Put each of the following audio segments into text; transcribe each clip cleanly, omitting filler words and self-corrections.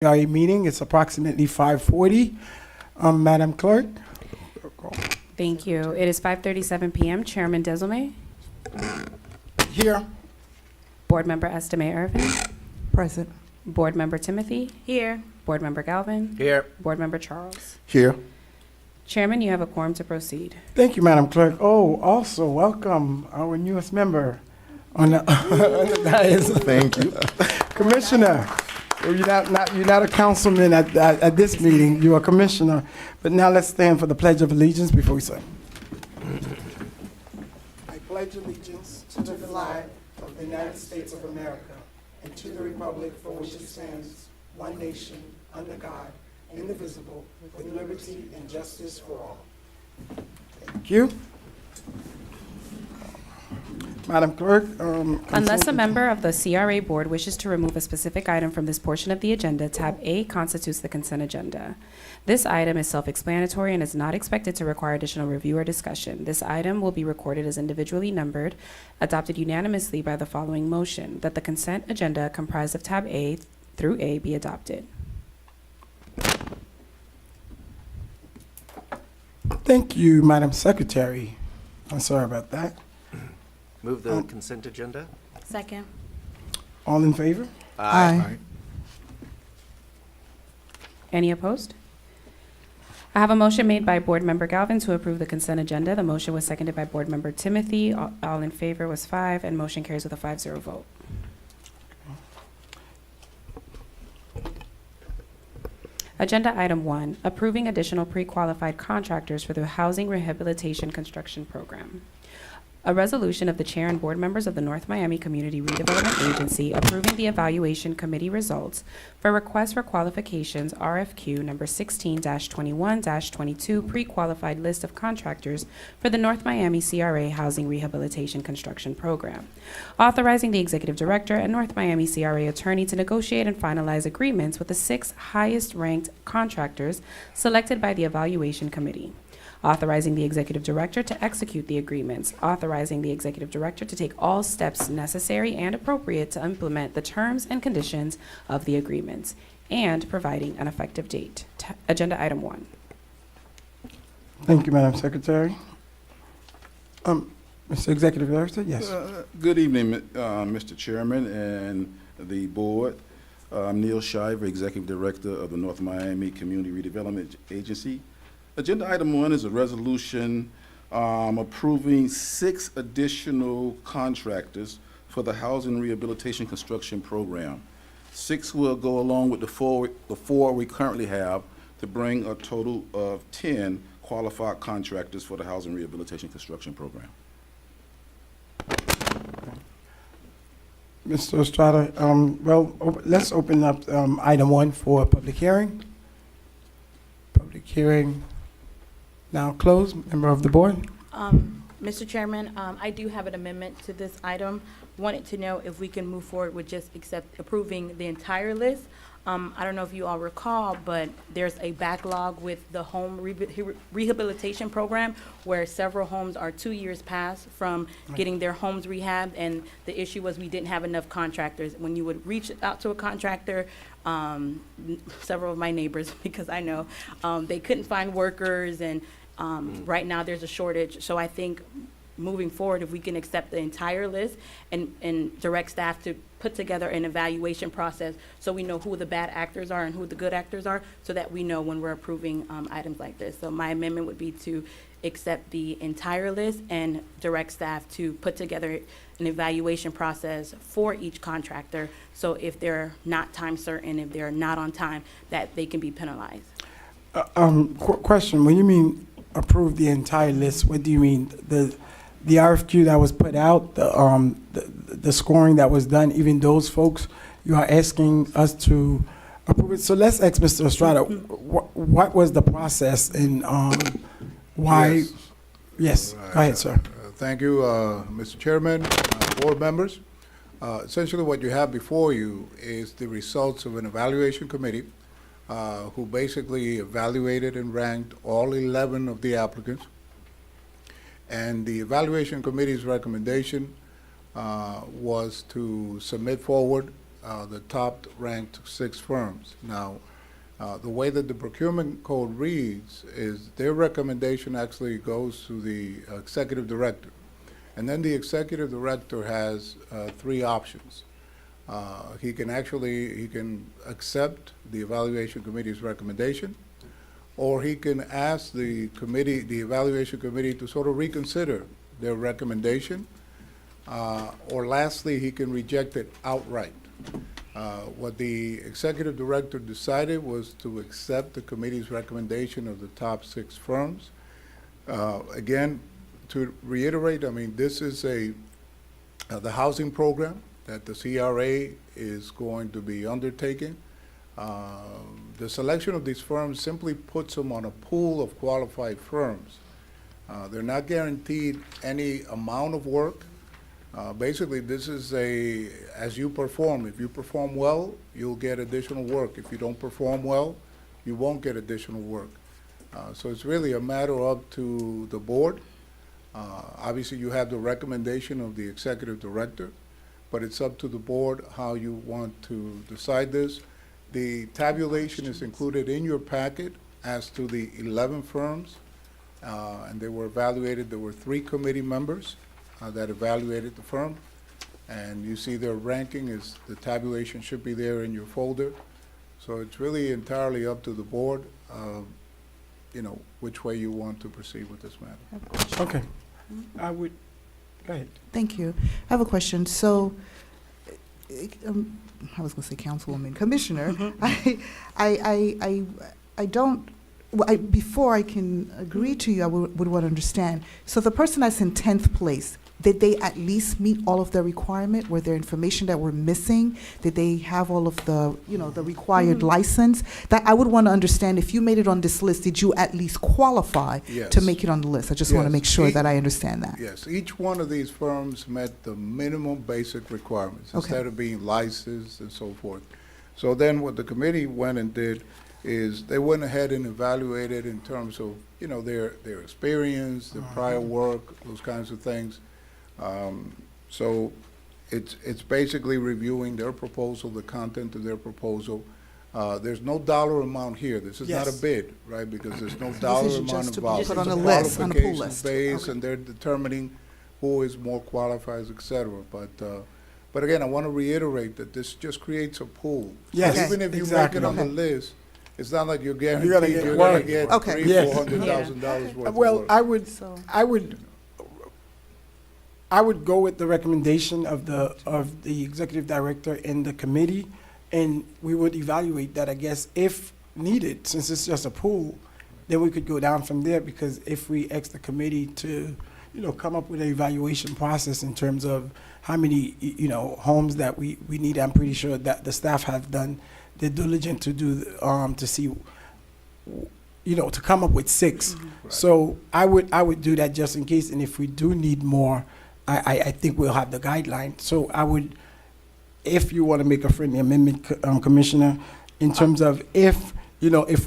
CRA meeting. It's approximately 5:40. Madam Clerk? Thank you. It is 5:37 p.m. Chairman Desilme, Here. Board Member Estime Irvin, Present. Board Member Timothy. Here. Board Member Galvin. Here. Board Member Charles. Here. Chairman, you have a quorum to proceed. Thank you, Madam Clerk. Oh, also welcome our newest member on the, on the dais. Thank you. Commissioner. Well, you're not a councilman at this meeting. You're a commissioner. But now let's stand for the Pledge of Allegiance before we say. I pledge allegiance to the flag of the United States of America and to the republic for which it stands, one nation, under God, indivisible, with liberty and justice for all. Thank you. Madam Clerk. Unless a member of the CRA Board wishes to remove a specific item from this portion of the agenda, tab A constitutes the consent agenda. This item is self-explanatory and is not expected to require additional review or discussion. This item will be recorded as individually numbered, adopted unanimously by the following motion, that the consent agenda comprised of tab A through A be adopted. Thank you, Madam Secretary. I'm sorry about that. Move the consent agenda. Second. All in favor? Aye. Any opposed? I have a motion made by Board Member Galvin to approve the consent agenda. The motion was seconded by Board Member Timothy. All in favor was 5, and motion carries with a 5-0 vote. Agenda item 1, approving additional pre-qualified contractors for the Housing Rehabilitation Construction Program. A resolution of the Chair and Board members of the North Miami Community Redevelopment Agency approving the Evaluation Committee results for request for qualifications RFQ number 16-21-22 pre-qualified list of contractors for the North Miami CRA Housing Rehabilitation Construction Program. Authorizing the Executive Director and North Miami CRA Attorney to negotiate and finalize agreements with the 6 highest-ranked contractors selected by the Evaluation Committee. Authorizing the Executive Director to execute the agreements, authorizing the Executive Director to take all steps necessary and appropriate to implement the terms and conditions of the agreements, and providing an effective date. Agenda item 1. Thank you, Madam Secretary. Mr. Executive Director, yes. Good evening, Mr. Chairman and the board. I'm Neil Shiver, Executive Director of the North Miami Community Redevelopment Agency. Agenda item 1 is a resolution approving 6 additional contractors for the Housing Rehabilitation Construction Program. 6 will go along with the four we currently have to bring a total of 10 qualified contractors for the Housing Rehabilitation Construction Program. Mr. Estrada, let's open up item 1 for a public hearing. Public hearing now closed. Member of the board. Mr. Chairman, I do have an amendment to this item. Wanted to know if we can move forward with just approving the entire list. I don't know if you all recall, but there's a backlog with the home rehabilitation program where several homes are 2 years past from getting their homes rehabbed, and the issue was we didn't have enough contractors. When you would reach out to a contractor, several of my neighbors, because I know, they couldn't find workers, and right now there's a shortage. So I think moving forward, if we can accept the entire list and direct staff to put together an evaluation process so we know who the bad actors are and who the good actors are, so that we know when we're approving items like this. So my amendment would be to accept the entire list and direct staff to put together an evaluation process for each contractor, so if they're not time certain, if they're not on time, that they can be penalized. Question, when you mean approve the entire list, what do you mean? The RFQ that was put out, the scoring that was done, even those folks, you are asking us to approve it? So let's ask Mr. Estrada, what was the process and why? Yes, go ahead, sir. Thank you, Mr. Chairman, board members. Essentially what you have before you is the results of an evaluation committee who basically evaluated and ranked all 11 of the applicants. And the evaluation committee's recommendation was to submit forward the top-ranked 6 firms. Now, the way that the procurement code reads is their recommendation actually goes to the executive director. And then the executive director has 3 options. He can accept the evaluation committee's recommendation, or he can ask the committee, the evaluation committee, to sort of reconsider their recommendation, or lastly, he can reject it outright. What the executive director decided was to accept the committee's recommendation of the top 6 firms. Again, to reiterate, I mean, this is the housing program that the CRA is going to be undertaking. The selection of these firms simply puts them on a pool of qualified firms. They're not guaranteed any amount of work. Basically, this is as you perform. If you perform well, you'll get additional work. If you don't perform well, you won't get additional work. So it's really a matter up to the board. Obviously, you have the recommendation of the executive director, but it's up to the board how you want to decide this. The tabulation is included in your packet as to the 11 firms, and they were evaluated. There were 3 committee members that evaluated the firm, and you see their ranking the tabulation should be there in your folder. So it's really entirely up to the board, which way you want to proceed with this matter. Okay. I would, go ahead. Thank you. I have a question. So, I was going to say Councilwoman, Commissioner, I don't, before I can agree to you, I would want to understand. So the person that's in 10th place, did they at least meet all of the requirement? Were there information that were missing? Did they have all of the, the required license? That I would want to understand, if you made it on this list, did you at least qualify Yes. to make it on the list? I just want to Yes. make sure that I understand that. Yes, each one of these firms met the minimum basic requirements, Okay. instead of being licensed and so forth. So then what the committee went and did is they went ahead and evaluated in terms of, their experience, their prior work, those kinds of things. So it's basically reviewing their proposal, the content of their proposal. There's no dollar amount here. This is not a Yes. bid, right? Because there's no dollar is amount just to be involved. put It's on a a list, on a pool qualifications list. base, Okay. and they're determining who is more qualified, et cetera. But again, I want to reiterate that this just creates a pool. Yes, So even if you exactly. make it on the Okay. list, it's not like you're gonna guaranteed get you're going work. to get Okay. $300,000, Yes. $400,000 worth of Well, work. So, I would go with the recommendation of the executive director and the committee, and we would evaluate that, I guess, if needed, since it's just a pool, then we could go down from there, because if we ask the committee to, come up with an evaluation process in terms of how many, homes that we need, I'm pretty sure that the staff have done their diligence to do, to see, to come up with 6. Right. So I would do that just in case, and if we do need more, I think we'll have the guideline. So I would, if you want to make a friendly amendment, Commissioner, in terms of if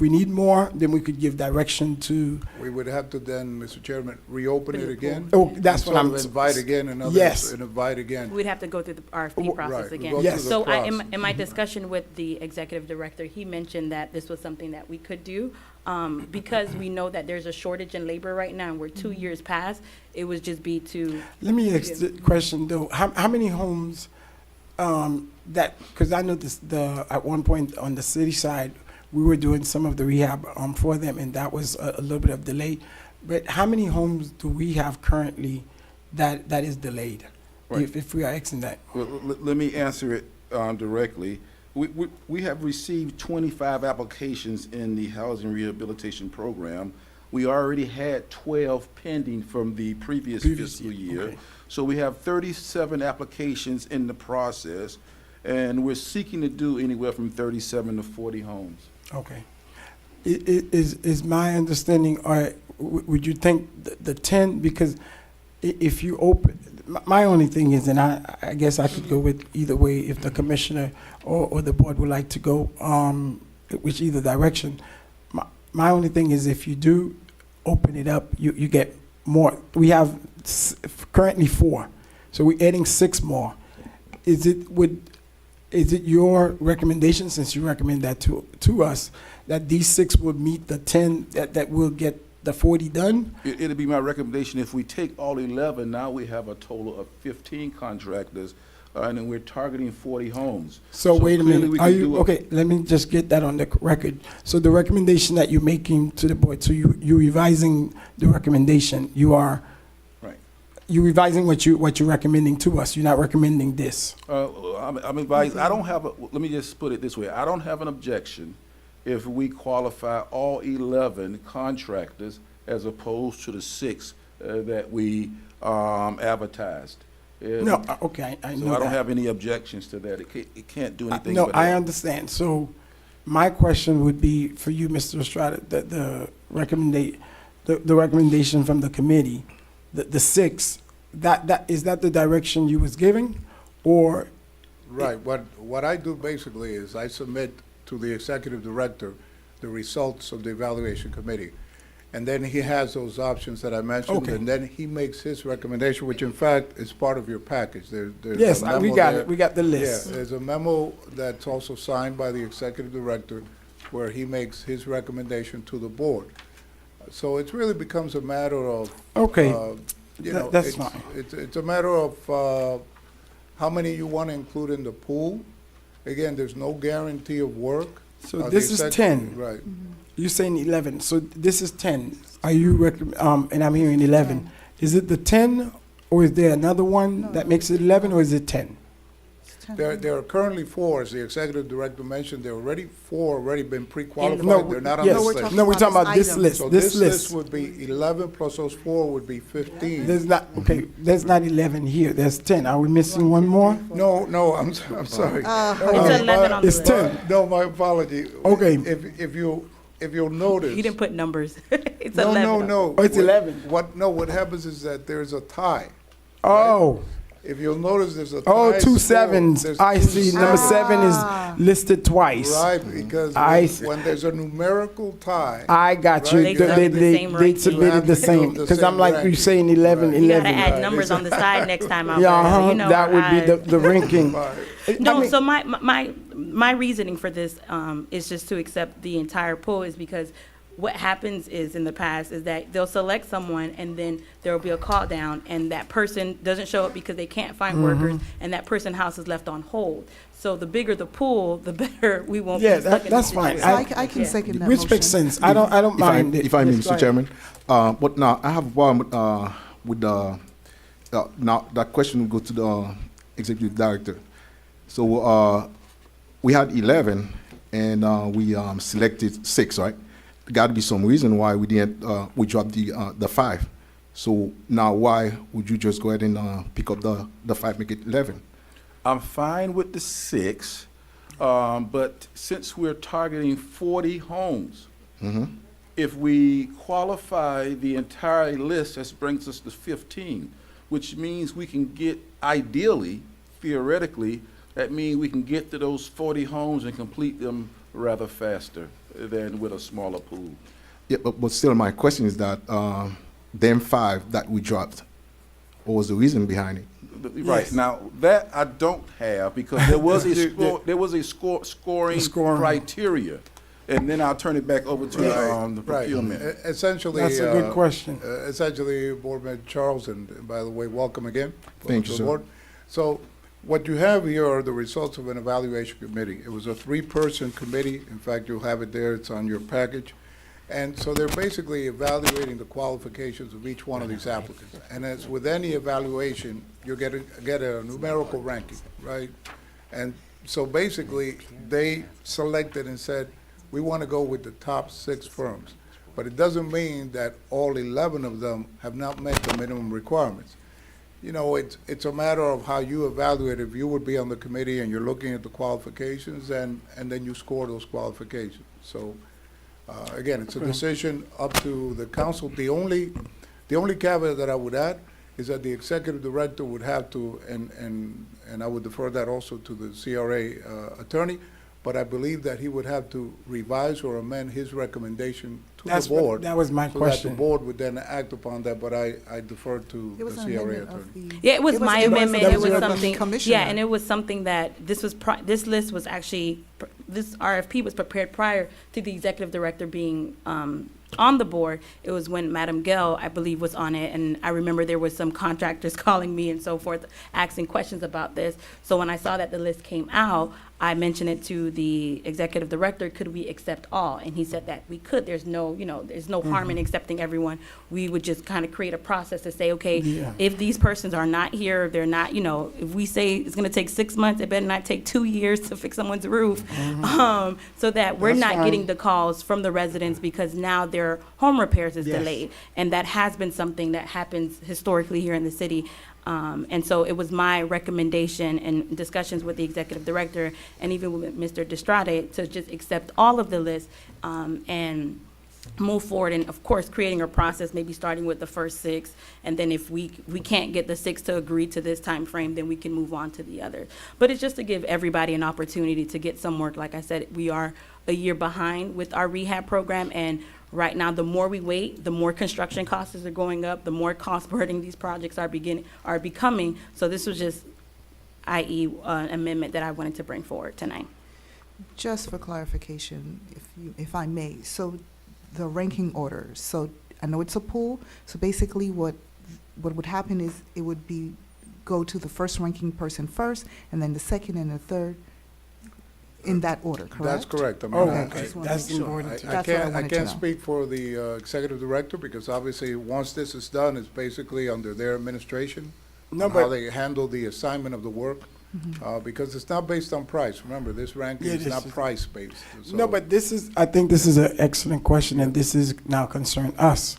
we need more, then we could give direction to, We would have to then, Mr. Chairman, reopen it again. oh, that's and what I'm. sort of invite again another, Yes. and invite again. We'd have to go through the RFP Right, process we'll again. go Yes. through the So process. in my discussion with the executive director, he mentioned that this was something that we could do. Because we know that there's a shortage in labor right now, and we're 2 years past, it would just be to, Let me ask the question though, how many homes, because I know at one point on the city side, we were doing some of the rehab, for them, and that was a little bit of delay. But how many homes do we have currently that is delayed? Right. If we are asking that. Well, let me answer it directly. We have received 25 applications in the Housing Rehabilitation Program. We already had 12 pending from the previous fiscal year. Okay. So we have 37 applications in the process, and we're seeking to do anywhere from 37 to 40 homes. Okay. Is my understanding, or would you think the 10, because if you open, my only thing is, and I guess I could go with either way, if the commissioner or the board would like to go, which either direction. My only thing is, if you do open it up, you get more. We have currently 4, so we're adding 6 more. is it your recommendation, since you recommend that to us, that these 6 will meet the 10, that will get the 40 done? It'll be my recommendation, if we take all 11, now we have a total of 15 contractors, and then we're targeting 40 homes. So wait a clearly minute, we are can you, do a- okay, let me just get that on the record. So the recommendation that you're making to the board, so you revising the recommendation, Right. you revising what you're recommending to us, you're not recommending this? I'm advised, I don't have, let me just put it this way, I don't have an objection if we qualify all 11 contractors as opposed to the 6 that we advertised. No, okay, I know So I don't that. have any objections to that. It can't do anything No, but I help. understand. So my question would be for you, Mr. Estrada, that the recommendation from the committee, the 6, is that the direction you was giving? Or, Right, what I do basically is I submit to the executive director the results of the evaluation committee. And then he has those options that I mentioned, Okay. and then he makes his recommendation, which in fact is part of your package. There's yes, a we memo got there. it, we got the Yeah, list. there's a memo that's also signed by the executive director where he makes his recommendation to the board. So it really becomes a matter of, Okay, you know, that's it's- fine. It's a matter of how many you want to include in the pool. Again, there's no guarantee of work. So The this is exec- 10. Right. You're saying 11, so this is 10. Are you, and I'm hearing 11. Is it the 10, or is there another one that makes it 11, or is it 10? There are currently 4, as the executive director mentioned, there are already 4 already been No, pre-qualified. They're not on yes. this we're list. talking No, we're talking about about this this item. list, So this list. would be 11 plus those 4 would be 15. There's not, okay, there's not 11 here, there's 10. Are we missing one more? No, I'm sorry. It's 11 on the It's list. 10. No, my apology. Okay. If you'll notice. You didn't put numbers. It's No, 11. no. Oh, it's 11. What happens is that there's a tie. Oh, If you'll notice, there's a tie. oh, 2 score. sevens. There's I 2 see. Number 7 Ah. is listed twice. Right, because I see. when there's a numerical tie. I got you. Right, you have They, the they, same they ranking. submitted You the have same, the because same I'm like, you're ranking. saying 11, Right. You gotta 11. add Right, numbers on the side next time out. Yeah, You know, that would be the ranking. Right. No, I mean- so my reasoning for this is just to accept the entire pool is because what happens is in the past is that they'll select someone and then there will be a call down and that person doesn't show up because they can't find workers and that person's house is left on hold. So the bigger the pool, the better we won't Yeah, be stuck in that's this fine. So situation. I can Yeah. second that Which motion. makes sense. I don't mind it. If I may, Yes, go Mr. ahead. Chairman, but now I have one with the, now that question will go to the executive director. So we had 11 and we selected 6, right? Got to be some reason why we didn't, we dropped the 5. So now why would you just go ahead and pick up the 5, make it 11? I'm fine with the 6, but since we're targeting 40 homes, Mm-hmm. if we qualify the entire list, that brings us to 15, which means we can get, ideally, theoretically, that means we can get to those 40 homes and complete them rather faster than with a smaller pool. Yeah, but still my question is that them 5 that we dropped, what was the reason behind it? Right, Yes. now, that I don't have, because there was a scoring Scoring. criteria. And then I'll turn it back over to the Right. procurement. Essentially. That's a good question. Essentially, Board Member Charles, and by the way, welcome again. Thank Welcome you, to the sir. board. So what you have here are the results of an evaluation committee. It was a 3-person committee. In fact, you'll have it there. It's on your package. And so they're basically evaluating the qualifications of each one of these applicants. And as with any evaluation, you get a numerical ranking, right? And so basically, they selected and said, we want to go with the top 6 firms. But it doesn't mean that all 11 of them have not met the minimum requirements. You know, it's a matter of how you evaluate. If you would be on the committee and you're looking at the qualifications, and then you score those qualifications. So, again, it's a decision up to the council. The only caveat that I would add is that the executive director would have to, and I would defer that also to the CRA attorney, but I believe that he would have to revise or amend his recommendation to the That's board. that was my So that the question. board would then act upon that, but I defer to It the was an CRA amendment attorney. of the. Yeah, it was my amendment. that It was was your something, commissioner. yeah, and it was something that, this list was actually, this RFP was prepared prior to the executive director being on the board. It was when Madam Gell, I believe, was on it, and I remember there was some contractors calling me and so forth, asking questions about this. So when I saw that the list came out, I mentioned it to the executive director, could we accept all? And he said that we could. There's no, there's no harm in accepting everyone. We would just kind of create a process to say, okay, Yeah. if these persons are not here, they're not, if we say it's gonna take 6 months, it better not take 2 years to fix someone's roof. So that we're That's not fine. getting the calls from the residents because now their home repairs is Yes. delayed. And that has been something that happens historically here in the city. And so it was my recommendation and discussions with the executive director and even with Mr. Destrade to just accept all of the list and move forward. And of course, creating a process, maybe starting with the first 6. And then if we can't get the 6 to agree to this time frame, then we can move on to the other. But it's just to give everybody an opportunity to get some work. Like I said, we are a year behind with our rehab program. And right now, the more we wait, the more construction costs are going up, the more cost burden these projects are becoming. So this was just, i.e., amendment that I wanted to bring forward tonight. Just for clarification, if I may, so the ranking order, so I know it's a pool, so basically what would happen is it would be, go to the first ranking person first, and then the second and the third, in that order, correct? That's correct. I mean, Oh, Okay, okay. just wanted That's to make sure. important. That's what I wanted to can't know. speak for the executive director, because obviously, once this is done, it's basically under their administration, No, on how but they handle the assignment of the work, because it's not based on price. Remember, this ranking Yeah, is this not is- price-based. no, So- but I think this is an excellent question, and this is now concern us.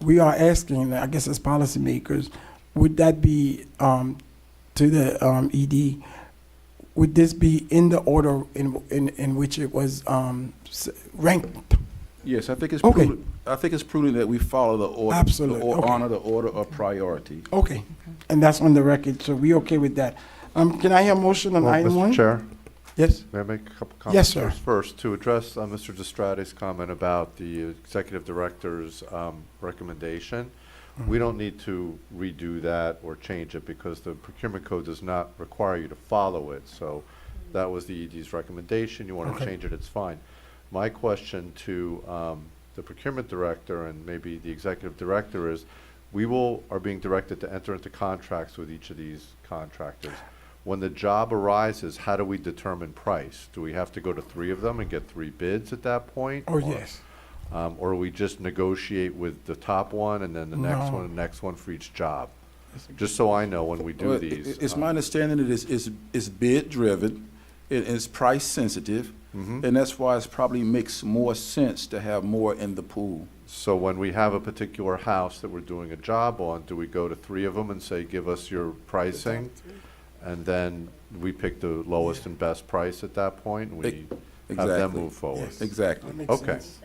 We are asking, I guess as policymakers, would that be to the ED? Would this be in the order in which it was ranked? Yes, I think it's Okay. prudent. I think it's prudent that we follow the order. Absolutely, okay. Honor the order of priority. Okay, and that's on the record, so we okay with that. Can I hear a motion on Well, item one? Mr. Chair, Yes, may I make a couple Yes, comments? sir. First, to address Mr. Destrade's comment about the executive director's recommendation, we don't need to redo that or change it because the procurement code does not require you to follow it. So that was the ED's recommendation. You want to Okay. change it, it's fine. My question to the procurement director and maybe the executive director is, are being directed to enter into contracts with each of these contractors. When the job arises, how do we determine price? Do we have to go to 3 of them and get 3 bids at that point? oh, yes. Or we just negotiate with the top one and then the next No. one and the next one for each job? Just so I know when we do Well, these. It's my understanding that it's bid-driven, it's price-sensitive, Mhm. and that's why it probably makes more sense to have more in the pool. So when we have a particular house that we're doing a job on, do we go to 3 of them and say, give us your pricing? And then we pick the lowest and best price at that point and we have them Exactly. move forward? Yes. Exactly. That makes Okay. sense.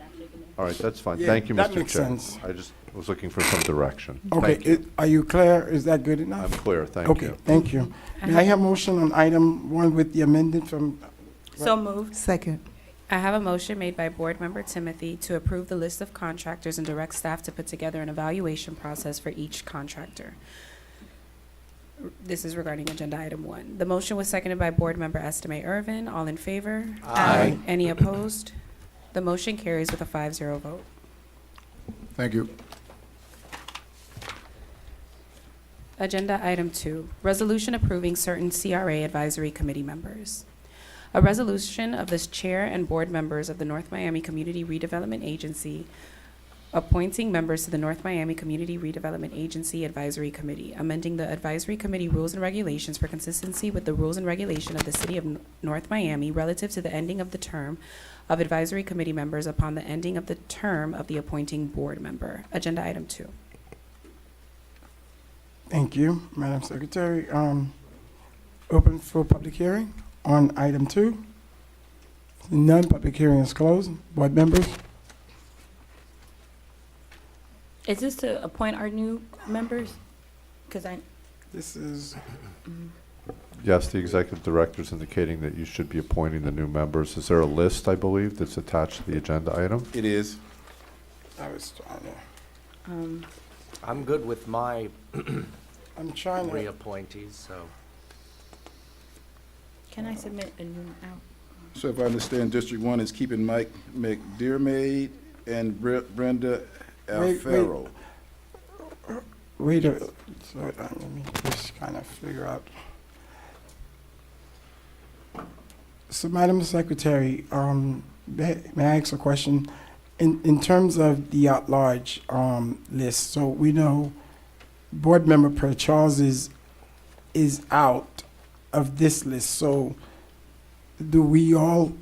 All right, that's fine. Yeah, Thank you, that Mr. makes Chair. sense. I just was looking for some direction. Okay, Thank you. are you clear? Is that good enough? I'm clear, thank Okay, you. thank you. May I have a motion on item 1 with the amendment from, So moved. Second. I have a motion made by Board Member Timothy to approve the list of contractors and direct staff to put together an evaluation process for each contractor. This is regarding agenda item 1. The motion was seconded by Board Member Estime Irvin. All in favor? Aye. Any opposed? The motion carries with a 5-0 vote. Thank you. Agenda item 2, resolution approving certain CRA advisory committee members. A resolution of the chair and board members of the North Miami Community Redevelopment Agency appointing members to the North Miami Community Redevelopment Agency Advisory Committee, amending the advisory committee rules and regulations for consistency with the rules and regulation of the City of North Miami relative to the ending of the term of advisory committee members upon the ending of the term of the appointing board member. Agenda item 2. thank you, Madam Secretary. Open for public hearing on item 2. None, public hearing is closed. Board members? Is this to appoint our new members? Because This is, Yes, the executive director is indicating that you should be appointing the new members. Is there a list, I believe, that's attached to the agenda item? It is. I was trying to, I'm good with my I'm trying to, reappointees, so. Can I submit a new out? So if I understand, District 1 is keeping Mike McDermott and Brenda Alfaro. wait a, so, let me just kind of figure out. So, Madam Secretary, may I ask a question? In terms of the at-large list, so we know Board Member Per Charles is out of this list. So, do we all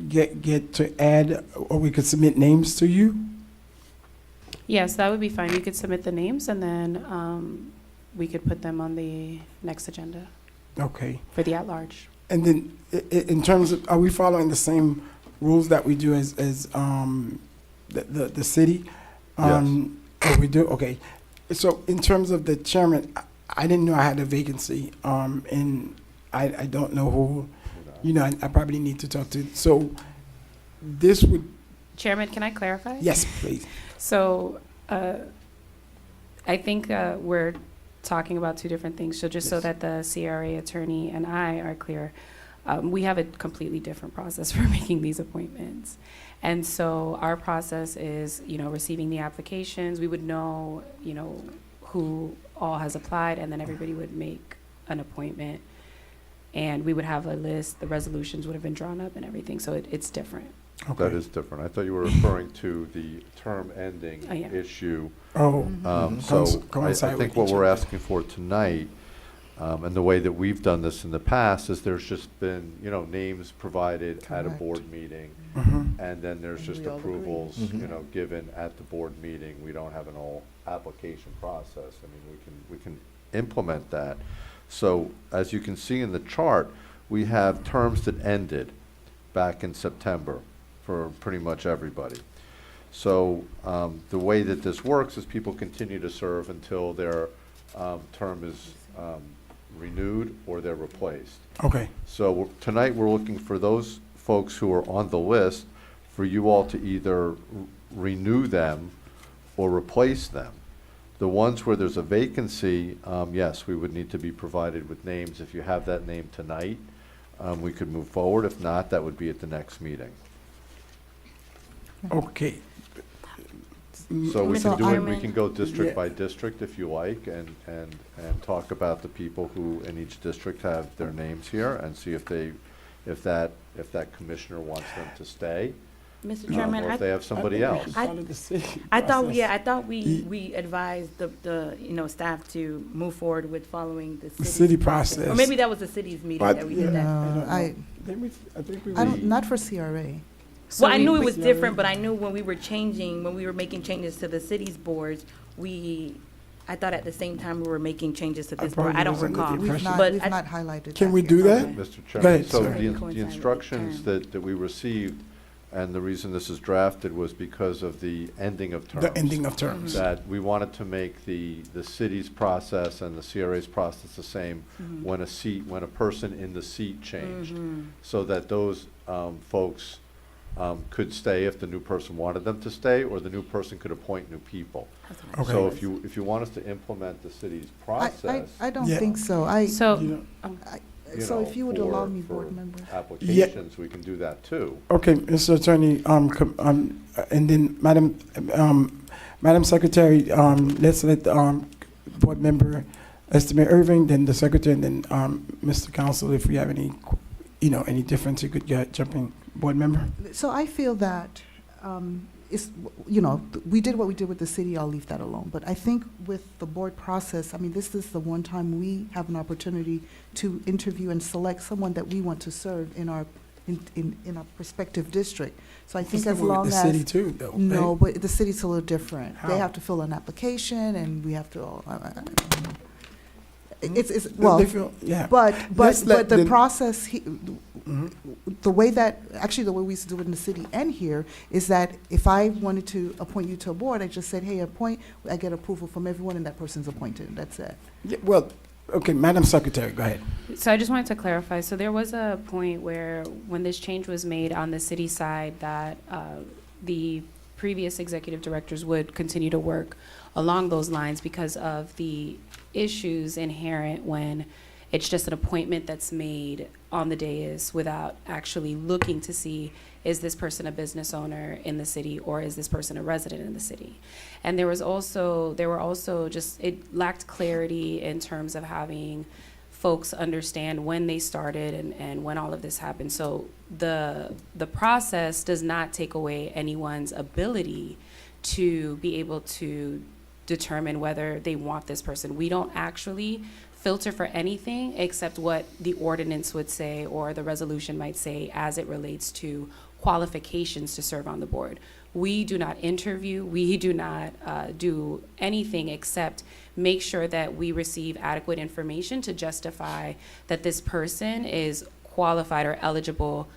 get to add, or we could submit names to you? Yes, that would be fine. You could submit the names, and then we could put them on the next agenda Okay. for the at-large. And then, in terms of, are we following the same rules that we do as the city? Oh, we do? Okay. So in terms of the chairman, I didn't know I had a vacancy, and I don't know who, I probably need to talk to. So this would, Chairman, can I clarify? yes, please. So I think we're talking about two different things. So just so Yes. that the CRA attorney and I are clear, we have a completely different process for making these appointments. And so our process is, receiving the applications. We would know, who all has applied, and then everybody would make an appointment. And we would have a list, the resolutions would have been drawn up and everything, so it's different. Okay. That is different. I thought you were referring to the term ending Oh, yeah. issue. Oh, So coincide I with think what each we're other. asking for tonight, and the way that we've done this in the past, is there's just been, names provided at a Correct. board meeting, Mhm. and then there's just We all agree. approvals, Mhm. given at the board meeting. We don't have an all application process. I mean, we can implement that. So as you can see in the chart, we have terms that ended back in September for pretty much everybody. So the way that this works is people continue to serve until their term is renewed or they're replaced. Okay, So tonight, we're looking for those folks who are on the list, for you all to either renew them or replace them. The ones where there's a vacancy, yes, we would need to be provided with names. If you have that name tonight, we could move forward. If not, that would be at the next meeting. okay. So we Mr. can do it, we Chairman. can go district Yeah. by district if you like, and talk about the people who in each district have their names here, and see if that commissioner wants them to stay, Mr. Chairman, or if they have somebody I else. think we should follow the city I thought, process. yeah, I thought we Ye- advised the staff to move forward with following the The city's city Or process. maybe that was the city's meeting But- that we Yeah, did that. I don't know. I think we. not for CRA. So Well, I we- knew it we- was different, but I knew when we were making changes to the city's boards, I thought at the same time we were making changes to I this board. probably I don't was under the recall. impression- But We've I- not highlighted Can that we here. do that? Okay. Mr. Go Chairman, ahead, so sir. Coincide the with instructions term. that we received, and the reason this is drafted was because of the ending of terms. The ending of terms. That we wanted to make the city's process and the CRA's process the same Mhm. when a person in the seat changed. Mhm. So that those folks could stay if the new person wanted them to stay, or the new person could appoint new people. That's what I Okay. So thought. if you want us to implement the city's I process. don't Yeah. think so. So, You know, So if you would allow me, for board members. applications, we can do that too. Okay, Mr. Attorney, and then Madam Secretary, let's let Board Member Estimate Irving, then the Secretary, and then Mr. Council, if we have any, any difference, you could jump in, Board Member. So I feel that, we did what we did with the city, I'll leave that alone. But I think with the board process, this is the one time we have an opportunity to interview and select someone that we want to serve in our prospective district. So I think as long The city as, too, though. no, but the city's a little different. How? They have to fill an application and we have to, it's, They well, feel- Yeah. but Let's let the the- process, Mhm. the way we used to do it in the city and here is that if I wanted to appoint you to a board, I just said, hey, I get approval from everyone and that person's appointed. That's it. Yeah, well, Okay, Madam Secretary, go ahead. So I just wanted to clarify, so there was a point where, when this change was made on the city side, that the previous executive directors would continue to work along those lines because of the issues inherent when it's just an appointment that's made on the dais without actually looking to see, is this person a business owner in the city, or is this person a resident in the city? And there were also just, it lacked clarity in terms of having folks understand when they started and when all of this happened. So the process does not take away anyone's ability to be able to determine whether they want this person. We don't actually filter for anything except what the ordinance would say or the resolution might say as it relates to qualifications to serve on the board. We do not interview, we do not do anything except make sure that we receive adequate information to justify that this person is qualified or eligible,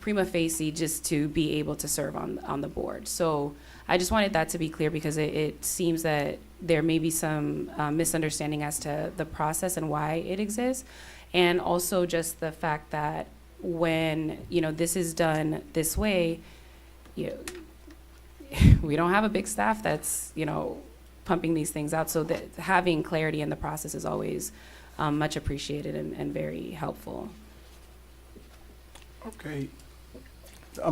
prima facie, just to be able to serve on the board. So I just wanted that to be clear, because it seems that there may be some misunderstanding as to the process and why it exists. And also just the fact that when, this is done this way, we don't have a big staff that's, pumping these things out. So that having clarity in the process is always much appreciated and very helpful. Okay.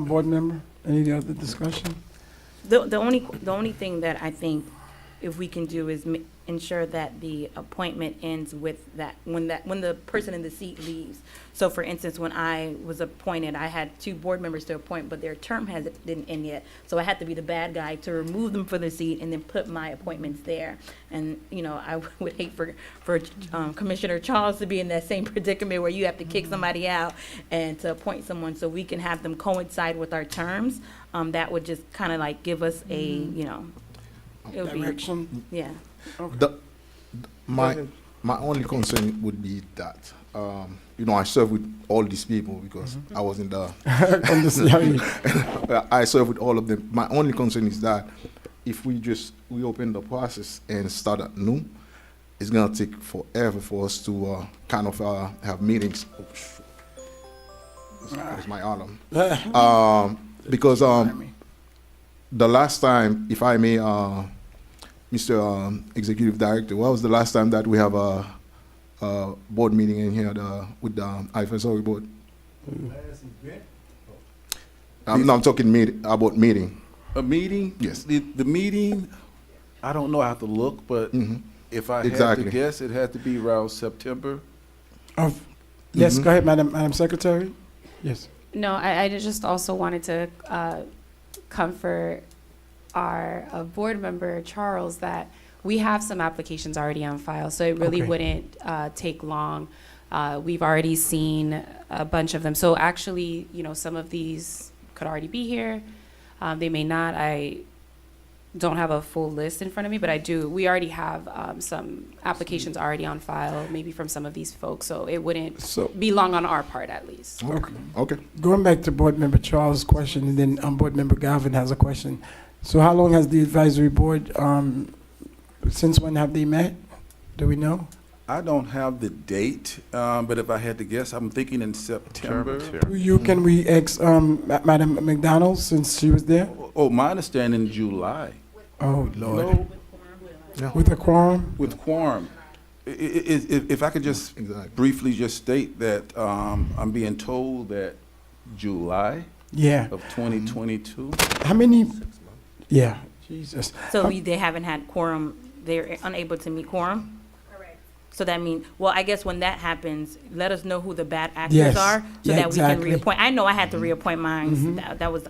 Board member, any other discussion? The only thing that I think if we can do is ensure that the appointment ends with that, when the person in the seat leaves. So for instance, when I was appointed, I had 2 board members to appoint, but their term didn't end yet. So I had to be the bad guy to remove them from the seat and then put my appointments there. And, I would hate for Commissioner Charles to be in that same predicament where you have to kick somebody out and to appoint someone, so we can have them coincide with our terms. That would just kind of like give us a, it would be, Direction? yeah. My only concern would be that, I serve with all these people because I was in the, On the CRA. I serve with all of them. My only concern is that if we open the process and start at noon, it's gonna take forever for us to have meetings. Oh, that's my alarm. Because the last time, if I may, Mr. Executive Director, what was the last time that we have a board meeting in here with the IFSOE board? I'm talking about meeting. A meeting? Yes. The meeting, I don't know, I have to look, but if I had to Exactly. guess, it had to be around September. Yes, go ahead, Madam Secretary. Yes. No, I just also wanted to comfort our board member, Charles, that we have some applications already on file, so it really Okay. wouldn't take long. We've already seen a bunch of them. So actually, some of these could already be here. They may not. I don't have a full list in front of me, but we already have some applications already on file, maybe from some of these folks, so it wouldn't be long on our part, at least. Okay. Going back to Board Member Charles' question, and then Board Member Galvin has a question. So how long has the advisory board, since when have they met? Do we know? I don't have the date, but if I had to guess, I'm thinking in September. Chairman's here. Can we ex, Madam McDonald, since she was there? Oh, my understanding, July. Oh, Lord. No, With a quorum? with quorum. If I could just Exactly. briefly just state that I'm being told that July Yeah. of 2022. How many? Yeah, Jesus. So they haven't had quorum, they're unable to meet quorum? Correct. So that means, well, I guess when that happens, let us know who the bad actors Yes. are, so Yeah, that exactly. we can reappoint. I know I had to reappoint mine,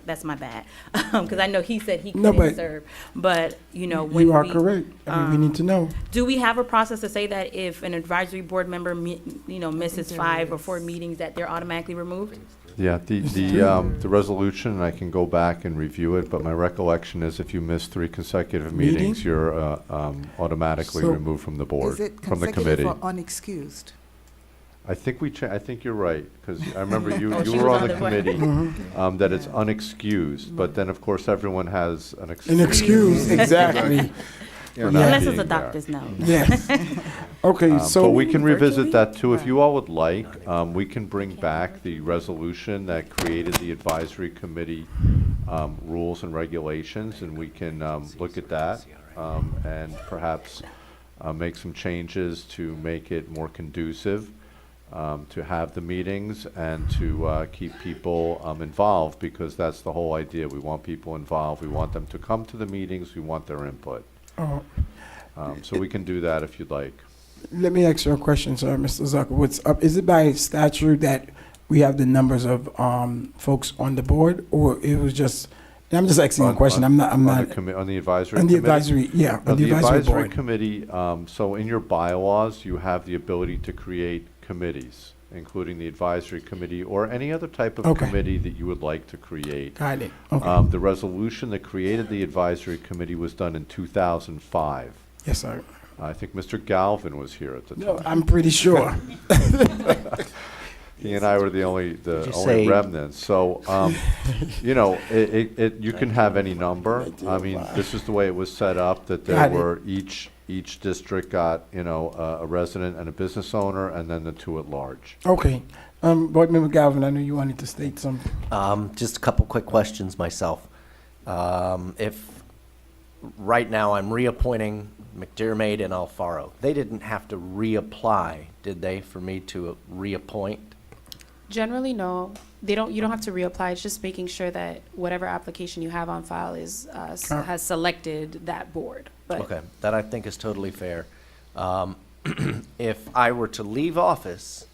that's my bad. Because I know he said he No, couldn't but serve, but, when You are we- correct. I mean, we need to know. Do we have a process to say that if an advisory board member, misses 5 or 4 meetings, that they're automatically removed? Yeah, the resolution, I can go back and review it, but my recollection is if you miss 3 consecutive meetings, Meeting? you're automatically So- removed from the board, Is it from the consecutive committee. or unexcused? I think you're right, because I remember you Oh, she were was on on the the board. committee, that it's unexcused, but then, of course, everyone has an excuse. An excuse, exactly. Yeah. for not Unless it's being a there. doctor's note. Yes. Okay, so. But we can revisit Virtually? that too, if you all would like. We can bring back the resolution that created the advisory committee rules and regulations, and we can look at that and perhaps make some changes to make it more conducive to have the meetings and to keep people involved, because that's the whole idea. We want people involved. We want them to come to the meetings. We want their input. Oh. So we can do that if you'd like. Let me ask you a question, sir, Mr. Zucker. Is it by statute that we have the numbers of folks on the board, or it was just? I'm just asking a question. I'm not. On the advisory On the committee? advisory, yeah, On on the advisory board. committee, so in your bylaws, you have the ability to create committees, including the advisory committee or any other type of Okay. committee that you would like to create. Got it. Okay. The resolution that created the advisory committee was done in 2005. Yes, sir. I think Mr. Galvin was here at the No, time. I'm pretty sure. He and I were the only Did you say- remnants. So, you can have any number. I mean, this is the way it was set up, that there Got it. were, each district got, a resident and a business owner, and then the two at large. Okay. Board Member Galvin, I know you wanted to state something. Just a couple quick questions myself. If, right now, I'm reappointing McDermott and Alfaro. They didn't have to reapply, did they, for me to reappoint? Generally, no. They don't. You don't have to reapply. It's just making sure that whatever application you have on file is has selected that board. But Okay, that I think is totally fair. If I were to leave office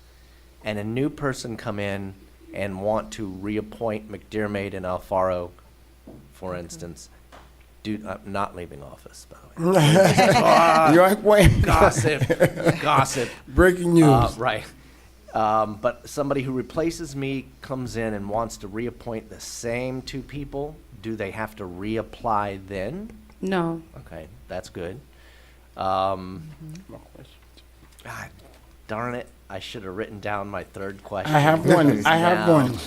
and a new person come in and want to reappoint McDermott and Alfaro, for instance, I'm not leaving office, by the way. You're wait. Gossip. Breaking news. Right. But somebody who replaces me comes in and wants to reappoint the same two people, do they have to reapply then? no. Okay, that's good. God, darn it, I should have written down my third question. I have one. I have Now one.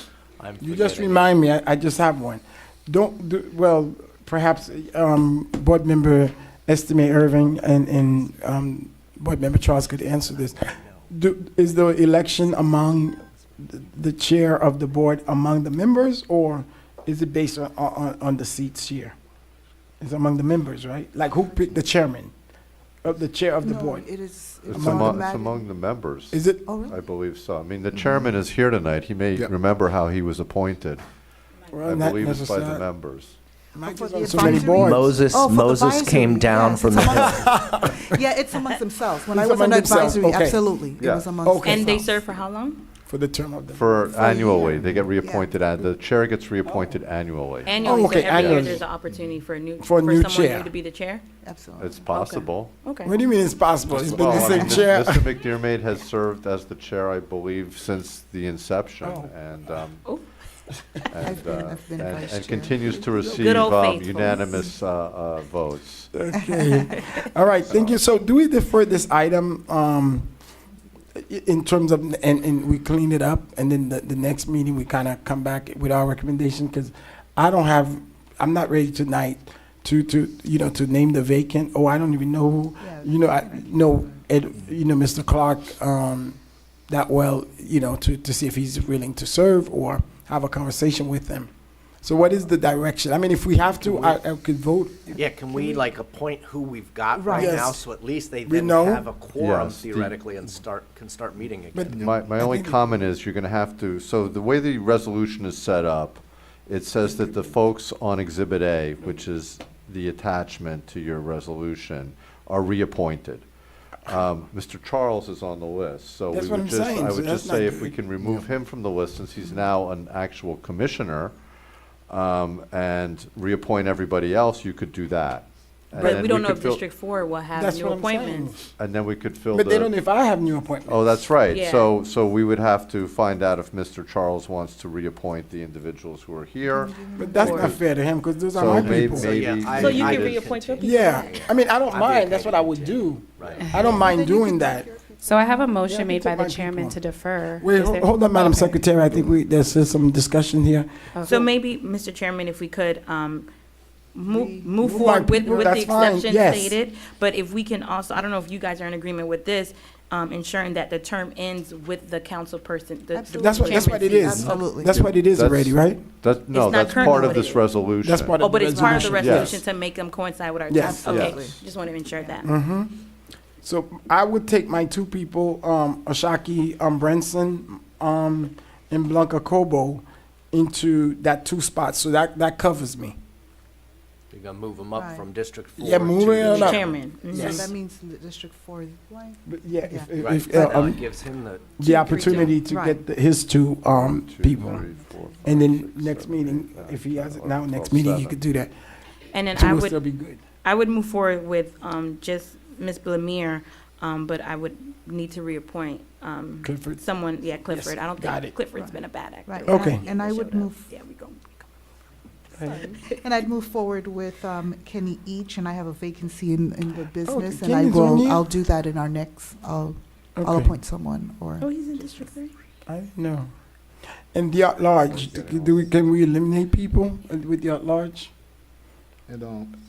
I'm You just forgetting. remind me. I just have one. Well, perhaps Board Member Estimate Irving and Board Member Charles could answer this. Is the election among the chair of the board among the members, or is it based on the seats here? It's among the members, right? Like who picked the chairman of the chair of the No, board? it is It's Among the it's among the members. Is it? Oh, really? I believe so. I mean, the chairman is here tonight. He may Yep. remember how he was appointed. Well, I not believe it's by the necessarily. members. Mike For is the on so many advisory? boards. Moses, Oh, for the Moses came advisory, down yes, from it's the hill. amongst- Yeah, it's amongst themselves. When I It's was on among themselves, advisory, okay. absolutely, it Yeah. was amongst Okay. And they themselves. serve for how long? For the term of the. For For a annually, year. they get reappointed, the chair gets reappointed annually. Annually, okay, so every year annually. there's an opportunity for a new, For a new someone chair. new to be the chair? Absolutely. It's possible. Okay. What do you mean it's possible? It's been Well, the I same mean, chair. Mr. McDermott has served as the chair, I believe, since the inception, Oh. and, Oh. I've been vice and chair. continues to receive old faithful. unanimous votes. Okay. All right, thank you. So do we defer this item in terms of, and we clean it up, and then the next meeting, we kind of come back with our recommendation? Because I'm not ready tonight to name the vacant, or I don't even know who. Yeah. I know Mr. Clark that well, to see if he's willing to serve or have a conversation with him. So what is the direction? I mean, if we have to, I could vote. Yeah, can we like appoint who we've got Right. right Yes. now, so at least they We then know. have a quorum Yes, the- theoretically and can start meeting But again? My I only think- comment is you're going to have to, so the way the resolution is set up, it says that the folks on Exhibit A, which is the attachment to your resolution, are reappointed. Mr. Charles is on the list, so That's we what would I'm just, saying, I so would that's just say not if we good. can remove him from the list, since he's now an actual commissioner, and reappoint everybody else, you could do that. And But then we don't know could if fill- District 4 will have That's new what I'm saying. appointments. And then we could fill But they don't know the, if I have new appointments. oh, that's right. Yeah. So we would have to find out if Mr. Charles wants to reappoint the individuals who are here. But that's Or- not fair to him, because those are So my maybe, people. So, yeah, maybe. I- So you I can would reappoint your continue. people. Yeah, I mean, I don't I'd be mind, okay that's what to I would continue. do. Right. I don't mind doing that. So I have a Yeah, motion I made can by take the my chairman people. to defer. Wait, Is there- hold on, Madam Okay. Secretary, I think there's some discussion here. Okay. So maybe, Mr. Chairman, if we could, move Move forward my with people, the that's fine, exception yes. stated. But if we can also, I don't know if you guys are in agreement with this, ensuring that the term ends with the council person, the Absolutely. That's what chairman it seat. is. Absolutely. That's what it is That's- already, right? No, not that's currently part of what it this is. resolution. That's part Oh, of but the it's part of the resolution. resolution to make them coincide with our Yes. time? Okay, Yes. just want to ensure that. Mm-hmm. So I would take my two people, Ashaki Brenson and Blanca Cobo, into that 2 spots. So that covers me. You're gonna move them up Right. from District 4 Yeah, move to it the on up. Chairman. So Yes. that means the District 4 is blank? But yeah, Yeah. Right, if now it gives him the opportunity to Right. get his two 2, people. 3, 4, And then 5, 6, next 7, meeting, 8, if he has it 9, now, 12, next meeting, you 7. could do that. And then So I we'll would, still be good. I would move forward with just Ms. Blamire, but I would need to reappoint Clifford. someone, yeah, Clifford. I don't got think it. Clifford's been a bad actor. Right. Okay. And I would Showed up. move, Yeah, we go. and I'd move forward with Kenny Each, and I have a vacancy in the business, and Kenny's on here? I'll do that in our next, I'll Okay. appoint someone, or. Oh, he's in District 3? I didn't know. And the at-large, can we eliminate people with the at-large? And,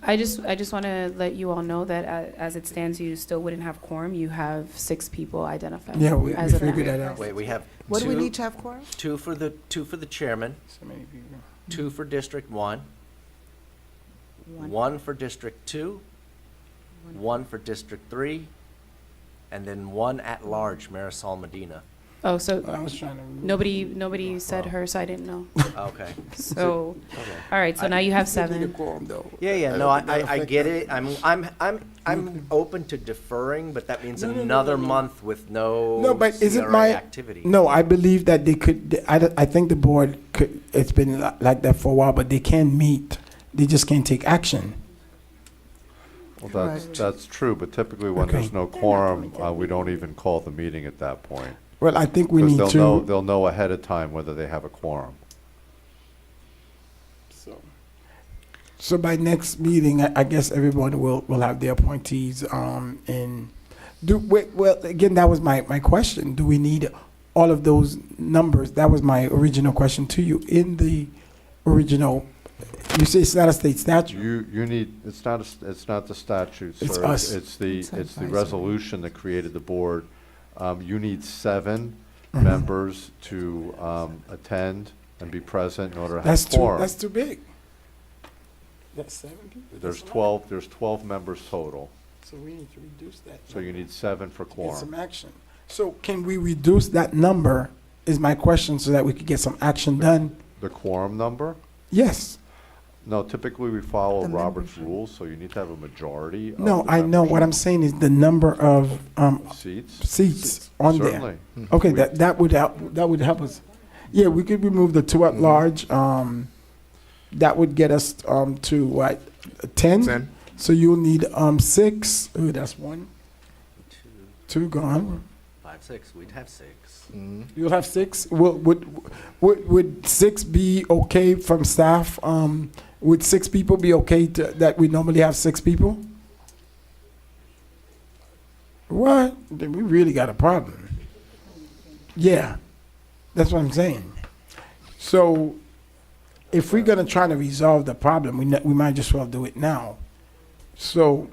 I just want to let you all know that as it stands, you still wouldn't have quorum. You have 6 people identified. Yeah, we as of now. figured that out. Wait, we have What do we two- need to have quorum? two for the chairman, So many people. 2 for District 1, 1 for District 2, 1 for District 3, and then 1 at large, Marisol Medina. Oh, so I was trying to. nobody said her, so I didn't know. Okay. So, Okay. all right, so now you have Still need a 7. quorum, though. Yeah, no, I get it. I'm open to deferring, but that means another month with no No, but is it CRA my- activity. No, I believe that they could, I think the board could, it's been like that for a while, but they can meet. They just can't take action. Well, that's, Right. that's true, but typically when Okay. there's no quorum, we don't even call the meeting at that point. Well, I think we Because need to. they'll know ahead of time whether they have a quorum. So by next meeting, I guess everyone will have their appointees, and well, again, that was my question. Do we need all of those numbers? That was my original question to you. In the original, you say it's not a state statute. You need, it's not the statute, It's sir. us. It's the It's advisory. resolution that created the board. You need 7 Mhm. members to attend and be present in order to have That's quorum. that's too big. That's 7 people? There's That's a lot. 12 members total, So we need to reduce that. so you need 7 for Get quorum. some action. So can we reduce that number, is my question, so that we could get some action done? The quorum number? Yes. No, typically we follow The Robert's membership. rules, so you need to have a majority of No, the I know. What I'm membership saying is the number of seats. seats on there. Certainly. Okay, We- that would help us. Yeah, we could remove the 2 at large. That would get us to what, 10? 10. So you'll need 6. Oh, that's 1, 2, 2 gone. 5, 6. We'd have 6. You'll have 6. Would 6 be okay from staff? Would 6 people be okay that we normally have 6 people? What? Then we really got a problem. Yeah, that's what I'm saying. So, if we're gonna try to resolve the problem, we might just well do it now. So,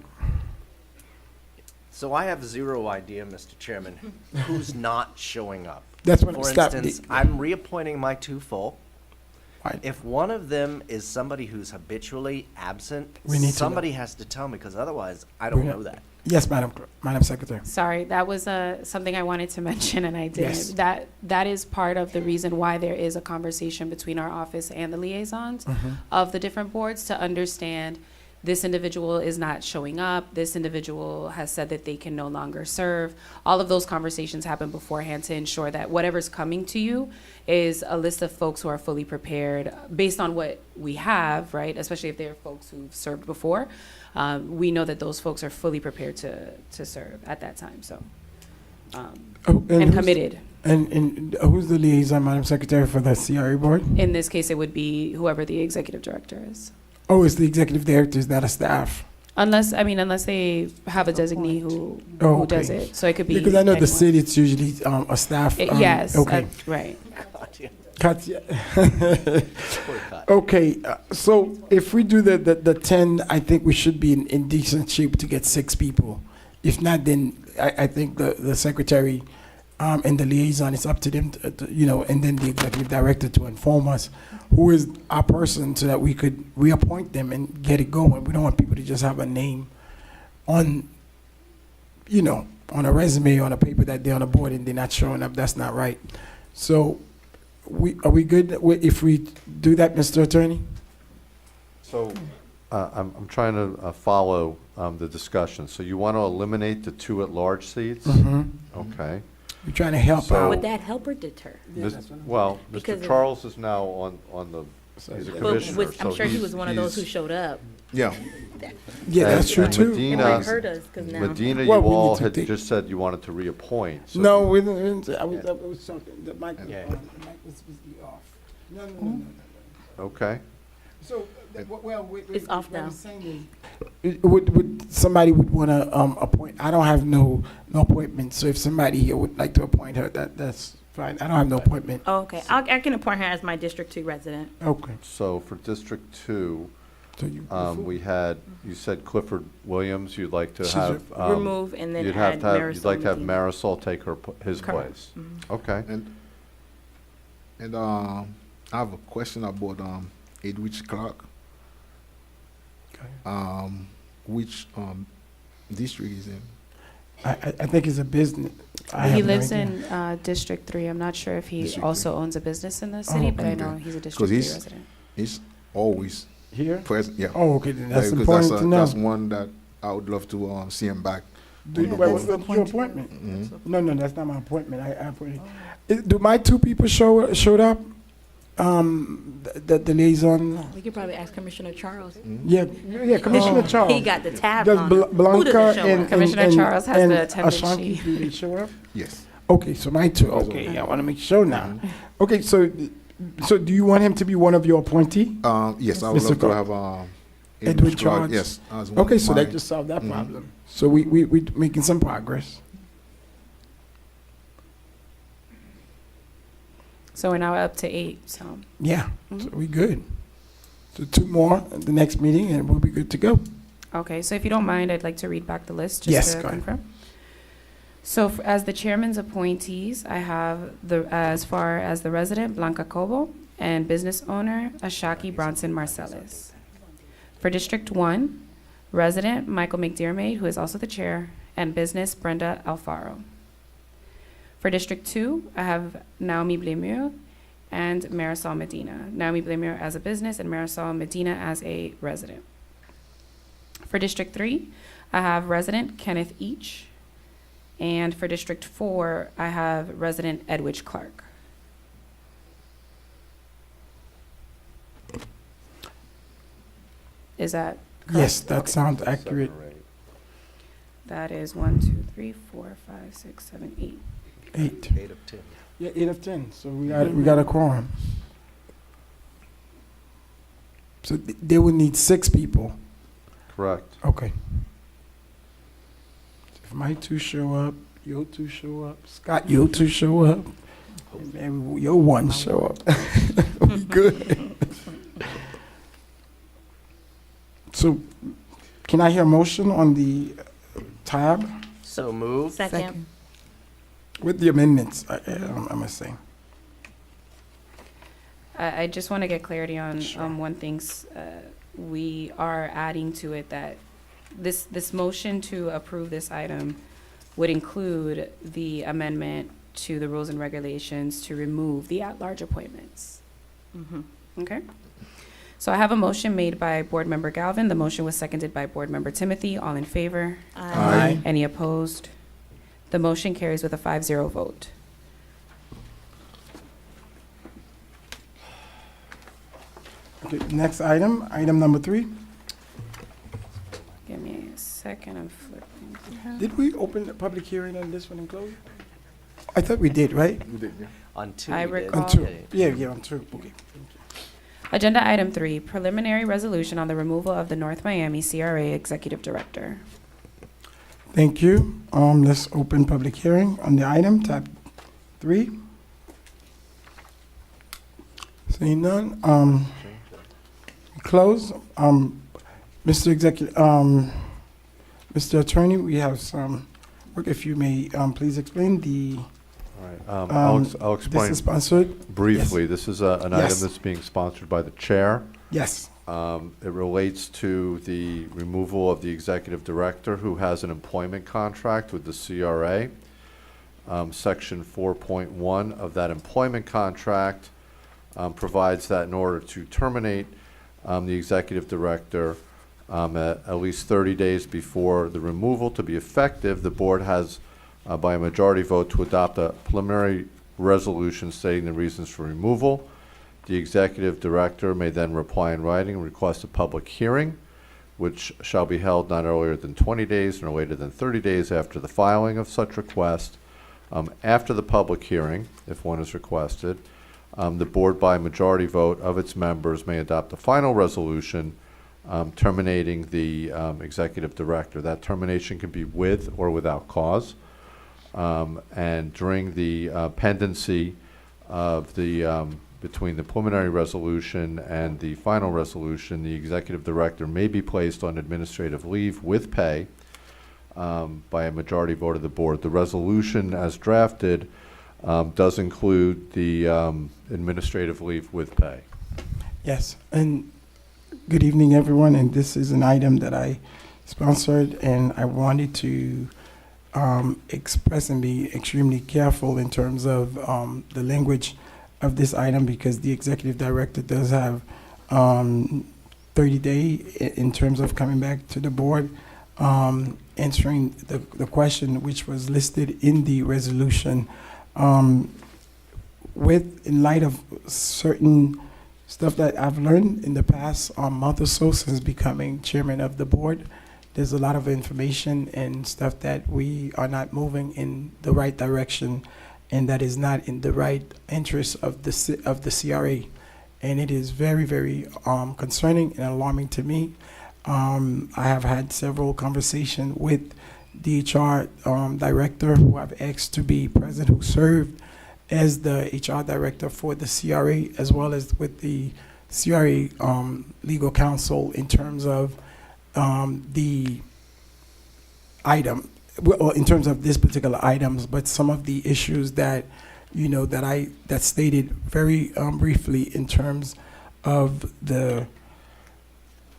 So I have 0 idea, Mr. Chairman, who's not showing up. that's what I'm For stopping. instance, I'm reappointing my 2 full. Right. If one of them is somebody who's habitually absent, We need to know. somebody has to tell me, because otherwise, I don't We're know not- that. Yes, Madam Secretary. Sorry, that was something I wanted to mention and I didn't. Yes. That is part of the reason why there is a conversation between our office and the liaisons Mm-hmm. of the different boards to understand this individual is not showing up, this individual has said that they can no longer serve. All of those conversations happen beforehand to ensure that whatever's coming to you is a list of folks who are fully prepared based on what we have, right? Especially if they're folks who've served before. We know that those folks are fully prepared to serve at that time, so. Oh, And who's- committed. And who's the liaison, Madam Secretary, for the CRA Board? In this case, it would be whoever the executive director is. Oh, it's the executive director, is not a staff. Unless they have a designee who Oh, does okay. it. So it could be Because I know the anyone. city, it's usually a staff. Yes, Okay. right. God, yeah. Katya. Boycott. Okay, so if we do the 10, I think we should be in decent shape to get 6 people. If not, then I think the secretary and the liaison, it's up to them, and then the executive director to inform us who is our person so that we could reappoint them and get it going. We don't want people to just have a name on, on a resume, on a paper that they're on a board and they're not showing up. That's not right. So are we good if we do that, Mr. Attorney? So, I'm trying to follow the discussion. So you want to eliminate the 2 at-large seats? Mm-hmm. Okay. We're trying to help So- out. Would that help or deter? Well, Because Mr. of- Charles is now on the, he's a But commissioner, I'm so sure he he's- was one of those who he's- showed up. Yeah. Yeah, that's and- true and too. It Medina- might hurt us, because now. Medina, you Well, we need all to had take- just said you wanted to reappoint. so- No, we didn't. I was talking. The mic, Yeah. the mic was off. No. Okay. So, It's off now. Would somebody would want to appoint? I don't have no appointment. So if somebody here would like to appoint her, that's fine. I don't have no appointment. Oh, okay, I can appoint her as my District 2 resident. Okay. So for District 2, So you. you said Clifford Williams, you'd like to She's have. Remove and then You'd have add to have, Marisol you'd like to have Medina. Marisol take his Correct. place. Okay. And I have a question about Edwidge Clark. Which district is in? I think it's a business. I He have no lives idea. in District 3. I'm not sure if he District also owns a business in the city, but I okay. know he's a District 'Cause 3 he's- resident. He's always Here. present. Yeah. Oh, okay. Then that's Yeah, because important to know. That's one that I would love to see him back. Do you, Yeah, what's that's the your point. appointment? Mhm. No, that's not my appointment. I appointed. Do my 2 people showed up? The liaison. We could probably ask Commissioner Charles. Yeah, Commissioner Charles. He got the tab Does on him. Who Blanca doesn't show and up? Commissioner Charles has and the attendance Ashanti, sheet. do they show up? Yes. Okay, so my 2. Okay, I want to make sure now. Okay, so do you want him to be one of your appointee? Yes, I would Mr. love to Clark. have Edward Clark, Charles. yes. as one Okay, of so my- that just solved that Mhm. problem. So we making some progress. So we're now up to 8, so. Yeah, Mhm. so we good. So 2 more at the next meeting and we'll be good to go. Okay, so if you don't mind, I'd like to read back the list Yes, just to go ahead. confirm. So as the chairman's appointees, I have as far as the resident, Blanca Cobo, and business owner, Ashaki Bronson Marcellus. For District 1, resident, Michael McDermott, who is also the chair, and business, Brenda Alfaro. For District 2, I have Naomi Blemure and Marisol Medina. Naomi Blemure as a business and Marisol Medina as a resident. For District 3, I have resident Kenneth Each. And for District 4, I have resident Edwidge Clark. Is that correct? Yes, that sounds accurate. That is 1, 2, 3, 4, 5, 6, 7, 8. 8. 8 of 10. Yeah, 8 of 10. So we got a quorum. So they would need 6 people. Correct. Okay. If my 2 show up, your 2 show up, Scott, your 2 show up, and your 1 show up. We good. So, can I hear a motion on the tab So moved. Second. with the amendments? I must say. I just want to get clarity on Sure. one thing. We are adding to it that this motion to approve this item would include the amendment to the rules and regulations to remove the at-large appointments. Mhm. Okay? So I have a motion made by Board Member Galvin. The motion was seconded by Board Member Timothy. All in favor? Aye. Any opposed? The motion carries with a 5-0 vote. Okay, next item number 3. Give me a second, I'm flipping through. Did we open the public hearing on this one and close? I thought we did, right? We did, yeah. On 2 I we did. recall- On 2. Yeah, on 2. Okay. Agenda item 3, preliminary resolution on the removal of the North Miami CRA Executive Director. Thank you. Let's open public hearing on the item, tab 3. Seeing none, close. Mr. Executive, Mr. Attorney, we have some work. If you may, please explain the, All right, I'll this explain is sponsored? briefly. This is an item Yes. that's being sponsored by the chair. Yes. It relates to the removal of the executive director who has an employment contract with the CRA. Section 4.1 of that employment contract provides that in order to terminate the executive director at least 30 days before the removal to be effective, the board has, by a majority vote, to adopt a preliminary resolution stating the reasons for removal. The executive director may then reply in writing and request a public hearing, which shall be held not earlier than 20 days and no later than 30 days after the filing of such request. After the public hearing, if one is requested, the board by majority vote of its members may adopt a final resolution terminating the executive director. That termination can be with or without cause. And during the pendency of the between the preliminary resolution and the final resolution, the executive director may be placed on administrative leave with pay by a majority vote of the board. The resolution as drafted does include the administrative leave with pay. Yes, and good evening, everyone, and this is an item that I sponsored, and I wanted to express and be extremely careful in terms of the language of this item, because the executive director does have 30-day in terms of coming back to the board, answering the question which was listed in the resolution. In light of certain stuff that I've learned in the past month or so since becoming chairman of the board, there's a lot of information and stuff that we are not moving in the right direction, and that is not in the right interest of the CRA. And it is very, very concerning and alarming to me. I have had several conversations with the HR director who I've asked to be present, who served as the HR director for the CRA, as well as with the CRA legal counsel in terms of the item, well, in terms of this particular items, but some of the issues that, you know, that stated very briefly in terms of the,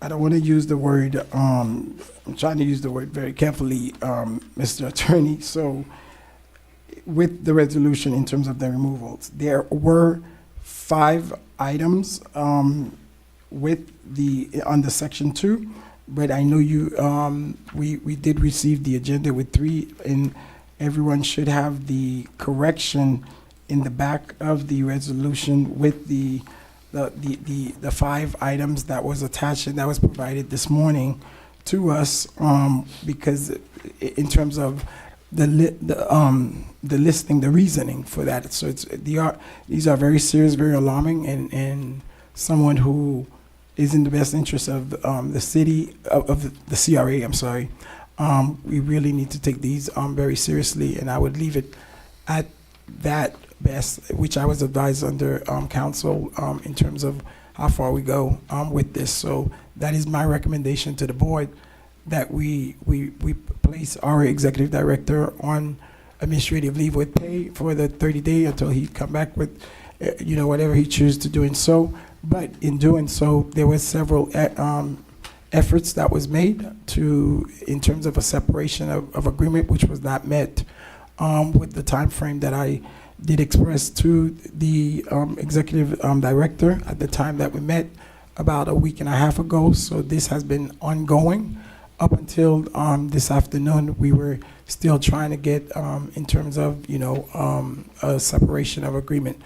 I don't want to use the word, I'm trying to use the word very carefully, Mr. Attorney. So with the resolution in terms of the removals, there were 5 items with under section 2, but I know you, we did receive the agenda with 3, and everyone should have the correction in the back of the resolution with the 5 items that was attached and that was provided this morning to us, because in terms of the listing, the reasoning for that. So these are very serious, very alarming, and someone who is in the best interest of the city, of the CRA, I'm sorry. We really need to take these very seriously, and I would leave it at that best, which I was advised under council in terms of how far we go with this. So that is my recommendation to the board, that we place our executive director on administrative leave with pay for the 30-day until he come back with, you know, whatever he chooses to do. And so, but in doing so, there were several efforts that was made in terms of a separation of agreement, which was not met with the time frame that I did express to the executive director at the time that we met about a week and a half ago. So this has been ongoing up until this afternoon. We were still trying to get in terms of, you know, a separation of agreement.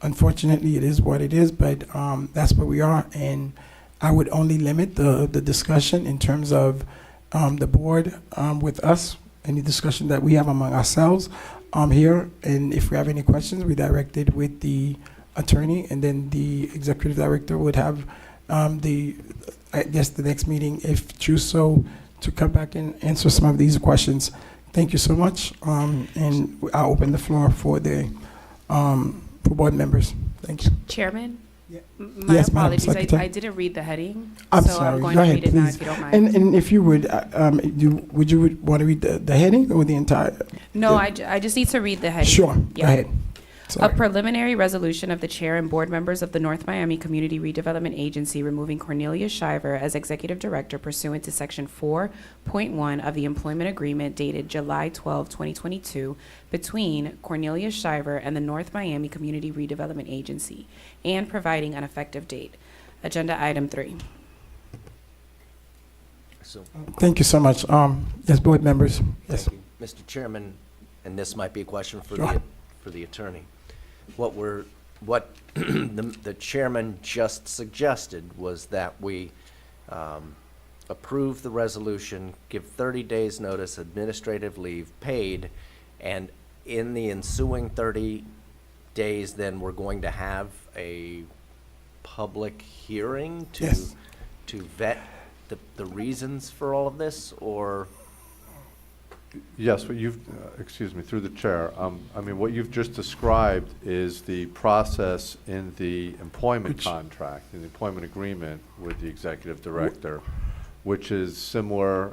Unfortunately, it is what it is, but that's where we are, and I would only limit the discussion in terms of the board with us, any discussion that we have among ourselves here, and if we have any questions, we direct it with the attorney, and then the executive director would have I guess the next meeting, if choose so, to come back and answer some of these questions. Thank you so much, and I'll open the floor for the for board members. Thank you. Chairman, My Yes, Madam apologies, Secretary. I didn't read the heading. I'm so sorry. I'm going Go to ahead, read it now please. if you don't mind. And if you would, would you want to read the heading or the entire? No, I just need to read the heading. Sure, go Yeah. ahead. A Sorry. preliminary resolution of the chair and board members of the North Miami Community Redevelopment Agency removing Cornelia Shiver as executive director pursuant to section 4.1 of the employment agreement dated July 12, 2022 between Cornelia Shiver and the North Miami Community Redevelopment Agency and providing an effective date. Agenda item 3. So, Thank you so much. Yes, board members. Yes. thank you. Mr. Chairman, and this might be a question for Sure. the attorney. What the chairman just suggested was that we approve the resolution, give 30 days notice, administrative leave paid, and in the ensuing 30 days, then we're going to have a public hearing Yes. to vet the reasons for all of this, or? Yes, what you've, excuse me, through the chair, I mean, what you've just described is the process in the employment Which- contract, in the employment agreement with the executive director, which is similar,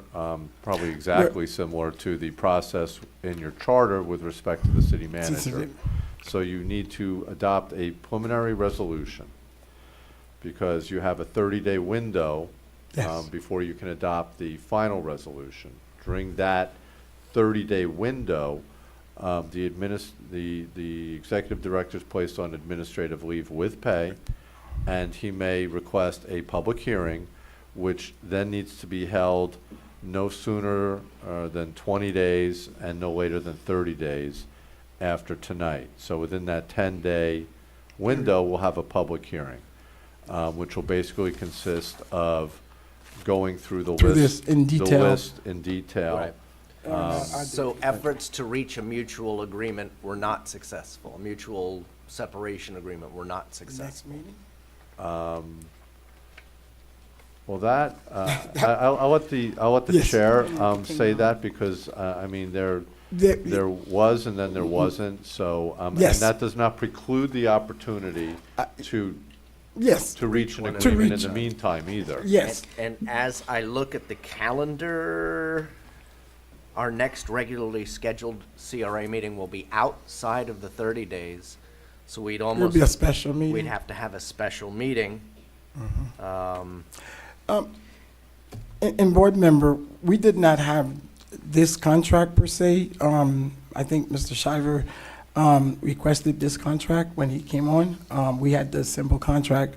probably exactly similar to the process in your charter with respect to the city manager. So you need to adopt a preliminary resolution because you have a 30-day window Yes. before you can adopt the final resolution. During that 30-day window, the executive director is placed on administrative leave with pay, and he may request a public hearing, which then needs to be held no sooner than 20 days and no later than 30 days after tonight. So within that 10-day window, we'll have a public hearing, which will basically consist of going through the Through list. this in detail. The list in detail. Right. So efforts to reach a mutual agreement were not successful. A mutual separation agreement were not Next successful. meeting? Well, that, I'll let the Yes. chair say that because, I mean, there was and then there wasn't, so, and Yes. that does not preclude the opportunity to Yes, reach an To agreement in reach- the meantime either. yes. And as I look at the calendar, our next regularly scheduled CRA meeting will be outside of the 30 days. So we'd It'll almost, be a special meeting. we'd have to have a special meeting. And board member, we did not have this contract per se. I think Mr. Shiver requested this contract when he came on. We had the simple contract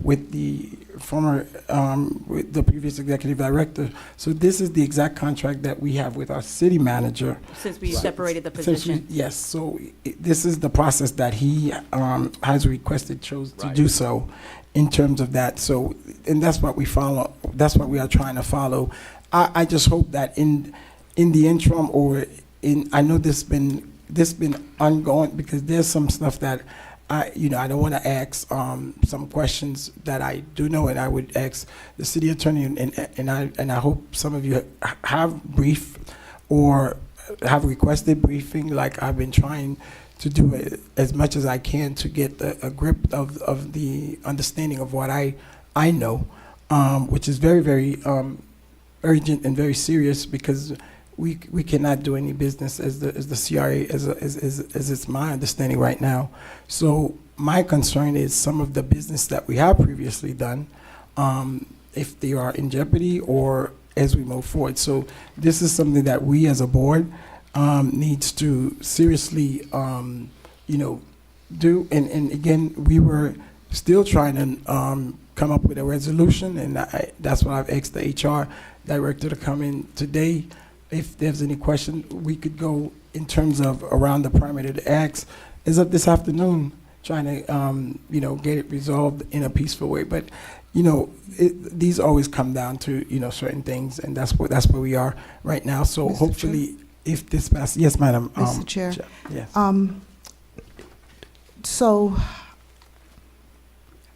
with the former, with the previous executive director. So this is the exact contract that we have with our city manager. Since we separated the Since we- position. Yes, so this is the process that he has requested, chose to Right. do so in terms of that. So, and that's what we follow, that's what we are trying to follow. I just hope that in the interim or I know this been ongoing because there's some stuff that I don't want to ask some questions that I do know, and I would ask the city attorney, and I hope some of you have brief or have requested briefing, like I've been trying to do it as much as I can to get a grip of the understanding of what I know, which is very, very urgent and very serious because we cannot do any business as the CRA as it's my understanding right now. So my concern is some of the business that we have previously done, if they are in jeopardy or as we move forward. So this is something that we as a board needs to seriously do. And again, we were still trying to come up with a resolution, and that's what I've asked the HR director to come in today. If there's any question, we could go in terms of around the perimeter. The acts is up this afternoon, trying to get it resolved in a peaceful way. But these always come down to certain things, and that's where we are right now. So Mr. hopefully, if this passes, yes, madam. Mr. Chair. Yes. So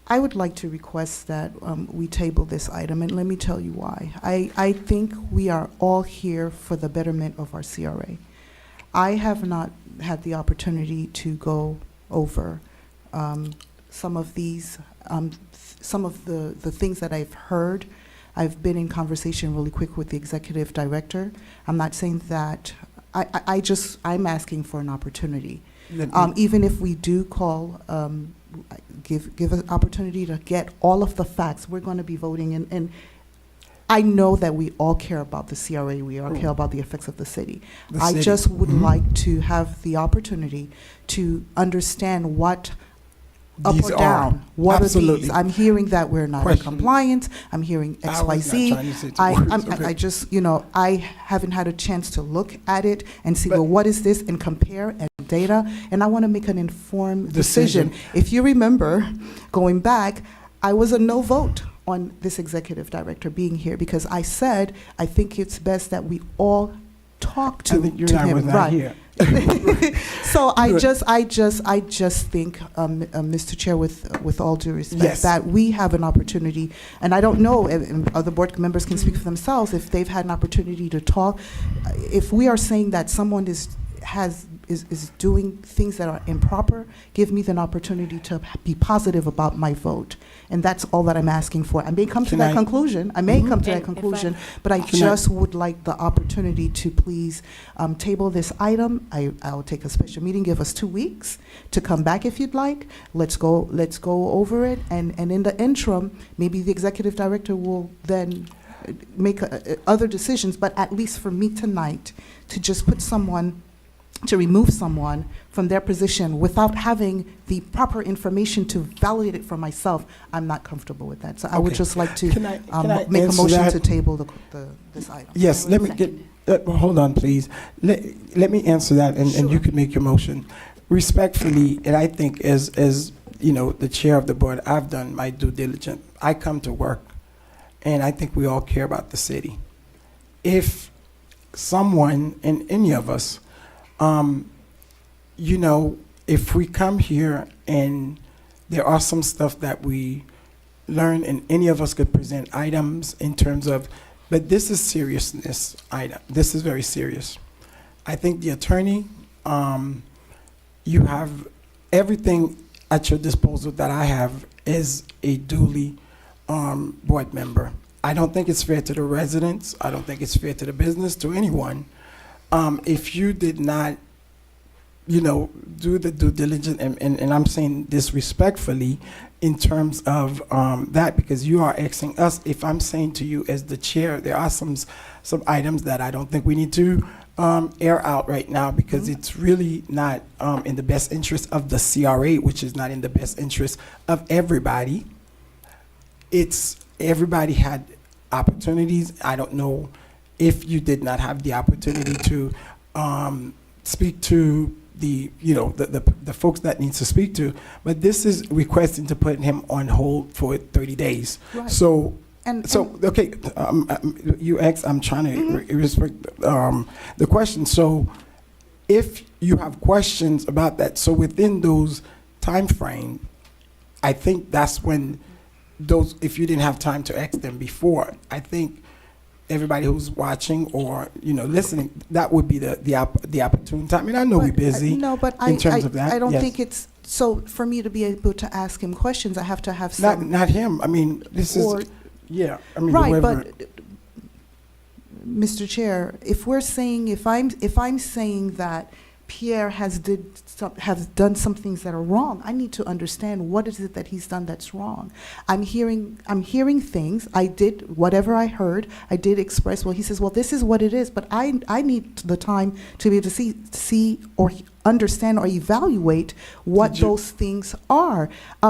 I would like to request that we table this item, and let me tell you why. I think we are all here for the betterment of our CRA. I have not had the opportunity to go over some of these, some of the things that I've heard. I've been in conversation really quick with the executive director. I'm not saying that, I'm asking for an opportunity. Even if we do call, give an opportunity to get all of the facts, we're going to be voting, and I know that we all care about the CRA, we all care about the effects of the city. I just would like to have the opportunity to understand what, up These or are. down, what Absolutely. are these? I'm hearing that we're not in Question. compliance, I'm hearing I was not XYZ. trying to say two words, okay. I just, I haven't had a chance to look at it and see, well, what is this, and compare and data, and I want to make an informed decision. If you remember, going back, I was a no vote on this executive director being here, because I said, I think it's best that we all talk to, I think you to and I him. was not here. So I Good. just think, Mr. Chair, with all due respect, Yes. that we have an opportunity, and I don't know, and other board members can speak for themselves, if they've had an opportunity to talk. If we are saying that someone is doing things that are improper, give me the opportunity to be positive about my vote. And that's all that I'm asking for. I may come to Can that I- conclusion, I may come to And that if conclusion, but I Can I- just would like the opportunity to please table this item. I'll take a special meeting, give us 2 weeks to come back if you'd like. Let's go over it, and in the interim, maybe the executive director will then make other decisions, but at least for me tonight, to just put someone, to remove someone from their position without having the proper information to validate it for myself, I'm not comfortable with that. So I would Okay. just like to Can I make a answer motion that? to table this item. Yes, let me get, hold on, please. Let me answer that, and you Sure. can make your motion. Respectfully, and I think as the chair of the board, I've done my due diligence. I come to work, and I think we all care about the city. If someone, and any of us, if we come here and there are some stuff that we learn, and any of us could present items in terms of, but this is seriousness item. This is very serious. I think the attorney, you have everything at your disposal that I have as a duly board member. I don't think it's fair to the residents. I don't think it's fair to the business, to anyone. If you did not, do the due diligence, and I'm saying this respectfully in terms of that, because you are asking us, if I'm saying to you as the chair, there are some items that I don't think we need to air out right now, because it's really not in the best interest of the CRA, which is not in the best interest of everybody. Everybody had opportunities. I don't know if you did not have the opportunity to speak to the folks that needs to speak to, but this is requesting to put him on hold for 30 days. Right. So And okay, you asked, I'm trying to respect the question. So if you have questions about that, so within those time frame, I think that's when those, if you didn't have time to ask them before, I think everybody who's watching or listening, that would be the opportune time. And I know we're busy. No, but in terms of that, I don't yes. think it's, so for me to be able to ask him questions, I have to have some. Not him. I mean, this Or- is, yeah. I mean, Right, whoever. but, Mr. Chair, if I'm saying that Pierre has done some things that are wrong, I need to understand what is it that he's done that's wrong. I'm hearing things. I did whatever I heard. I did express. Well, he says, well, this is what it is. But I need the time to be able to see or understand or evaluate what those things are.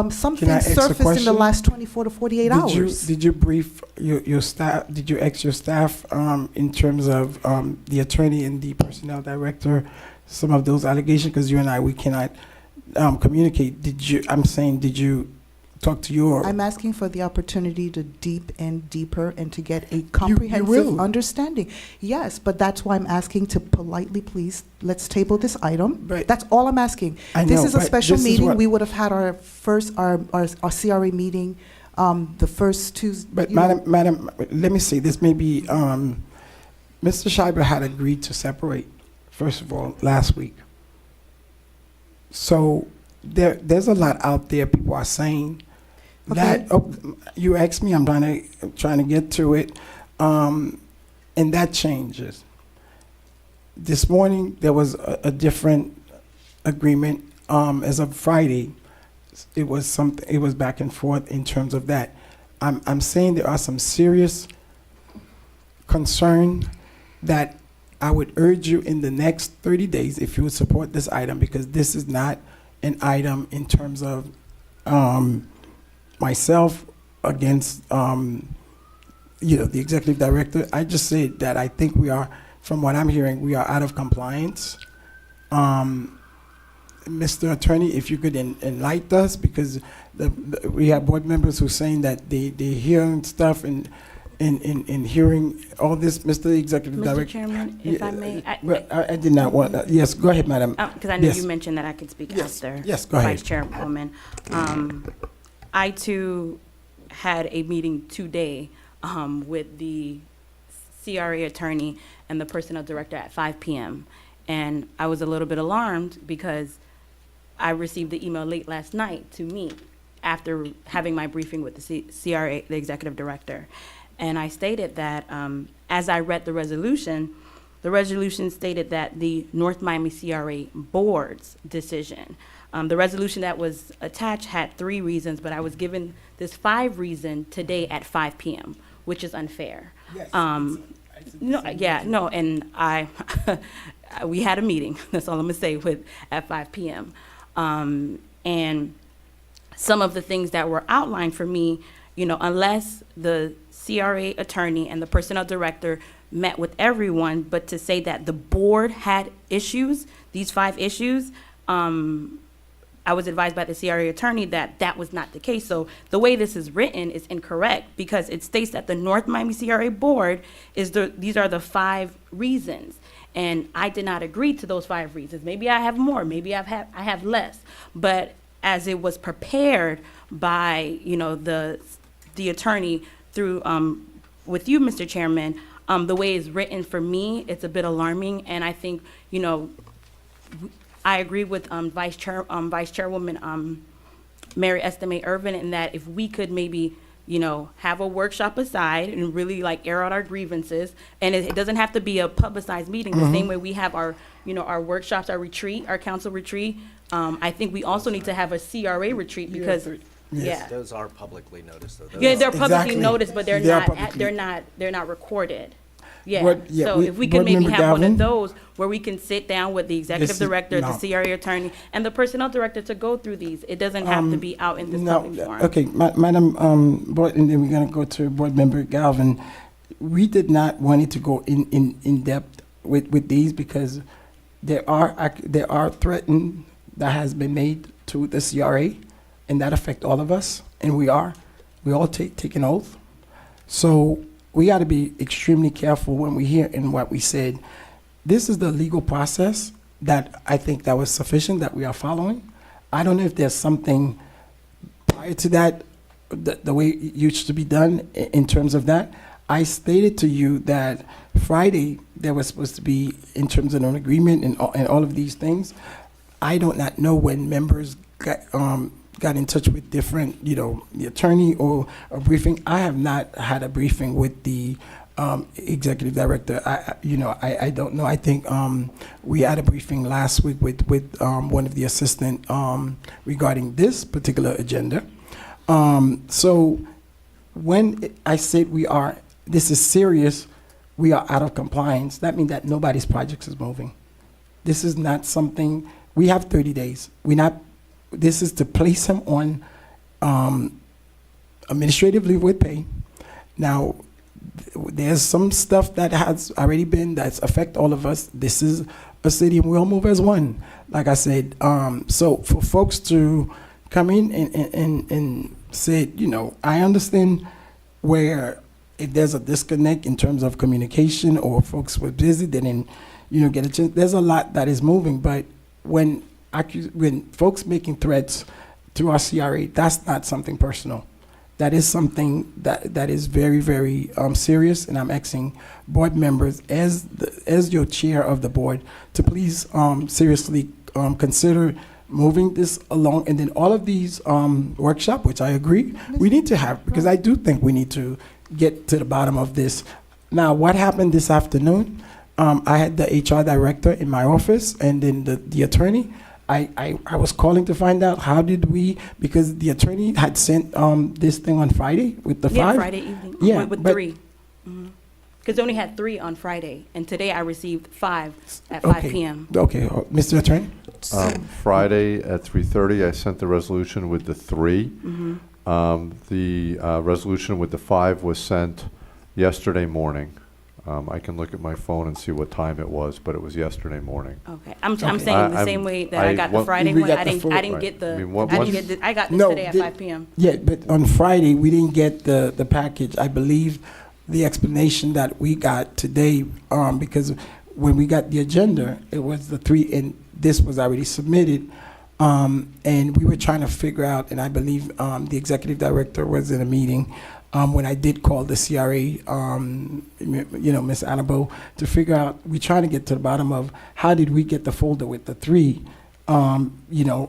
Some Can I things ask a surfaced in the question? last 24 to 48 hours. Did you brief your staff? Did you ask your staff in terms of the attorney and the personnel director some of those allegations? Because you and I, we cannot communicate. Did you talk to your? I'm asking for the opportunity to deep and deeper and to get a comprehensive will. understanding. Yes, but that's why I'm asking to politely, please, let's table this item. But- That's all I'm asking. I This know, is a but special this is meeting. what- We would have had our CRA meeting, the first Tuesday. But Madam, let me say this. Maybe Mr. Schreiber had agreed to separate, first of all, last week. So there's a lot out there people are saying that, Okay. oh, you asked me, I'm trying to get to it, and that changes. This morning, there was a different agreement, as of Friday. It was back and forth in terms of that. I'm saying there are some serious concern that I would urge you in the next 30 days, if you would support this item, because this is not an item in terms of myself against the executive director. I just say that I think we are, from what I'm hearing, we are out of compliance. Mr. Attorney, if you could enlighten us, because we have board members who are saying that they hearing stuff and hearing all this, Mr. Executive Mr. Director. Chairman, if I may, I did not want, yes, go ahead, madam. because I know Yes. you mentioned that I could speak Yes, after. yes, go ahead. Vice Chairwoman. I too had a meeting today with the CRA attorney and the personnel director at 5 p.m. And I was a little bit alarmed because I received the email late last night to me after having my briefing with the CRA, the executive director. And I stated that as I read the resolution stated that the North Miami CRA Board's decision. The resolution that was attached had 3 reasons, but I was given this 5 reason today at 5 p.m., which is unfair. Yes. No, and we had a meeting, that's all I'm gonna say, at 5 p.m. And some of the things that were outlined for me, unless the CRA attorney and the personnel director met with everyone, but to say that the board had issues, these 5 issues, I was advised by the CRA attorney that that was not the case. So the way this is written is incorrect, because it states that the North Miami CRA Board these are the 5 reasons. And I did not agree to those 5 reasons. Maybe I have more, maybe I have less. But as it was prepared by, the attorney through, with you, Mr. Chairman, the way it's written for me, it's a bit alarming. And I think, I agree with Vice Chairwoman Mary Estime Irvin, in that if we could maybe, have a workshop aside and really air out our grievances, and it doesn't have to be a publicized meeting. The same way we have our, our workshops, our retreat, our council retreat. I think we also need to have a CRA retreat, because Yes. Those are publicly noticed, though. yeah, they're publicly Exactly. noticed, but They are publicly- they're not recorded. Yeah. Yeah, So if we can Board maybe Member have one Galvin? of those where we can sit down with the executive This is- director, no. the CRA attorney, and the personnel director to go through these. It doesn't have to be out in this public forum. Okay, Madam Board, and then we're gonna go to Board Member Galvin. We did not want it to go in depth with these, because there are threatened that has been made to the CRA, and that affect all of us, and we all take an oath. So we got to be extremely careful when we hear and what we said. This is the legal process that I think that was sufficient, that we are following. I don't know if there's something prior to that, the way it used to be done in terms of that. I stated to you that Friday there was supposed to be, in terms of an agreement and all of these things. I do not know when members got in touch with different, the attorney or a briefing. I have not had a briefing with the executive director. I don't know. I think we had a briefing last week with one of the assistant regarding this particular agenda. So when I said this is serious, we are out of compliance, that means that nobody's projects is moving. This is not something, we have 30 days. This is to place him on administrative leave with pay. Now, there's some stuff that has already been, that's affect all of us. This is a city, and we all move as one, like I said. So for folks to come in and say, I understand where if there's a disconnect in terms of communication, or folks were busy, they didn't, get a chance. There's a lot that is moving, but when folks making threats to our CRA, that's not something personal. That is something that is very, very serious, and I'm asking board members, as your chair of the board, to please seriously consider moving this along, and then all of these workshop, which I agree, we need to have, because I do think we need to get to the bottom of this. Now, what happened this afternoon? I had the HR director in my office, and then the attorney. I was calling to find out how did we, because the attorney had sent this thing on Friday with the Yeah, five. Friday evening, Yeah, with but- 3. Because they only had 3 on Friday, and today I received 5 at 5 Okay. PM. Okay, Mr. Attorney? Friday at 3:30, I sent the resolution with the 3. The resolution with the 5 was sent yesterday morning. I can look at my phone and see what time it was, but it was yesterday morning. Okay, I'm Okay. saying the I'm- same way that I got the want- Friday We one, got I the didn't, full- I didn't Right. get the, I mean, I didn't once- get the, I got this No, today at the- 5 PM. Yeah, but on Friday, we didn't get the package. I believe the explanation that we got today, because when we got the agenda, it was the 3, and this was already submitted. And we were trying to figure out, and I believe the executive director was in a meeting when I did call the CRA, Ms. Annabo, to figure out, we're trying to get to the bottom of how did we get the folder with the 3,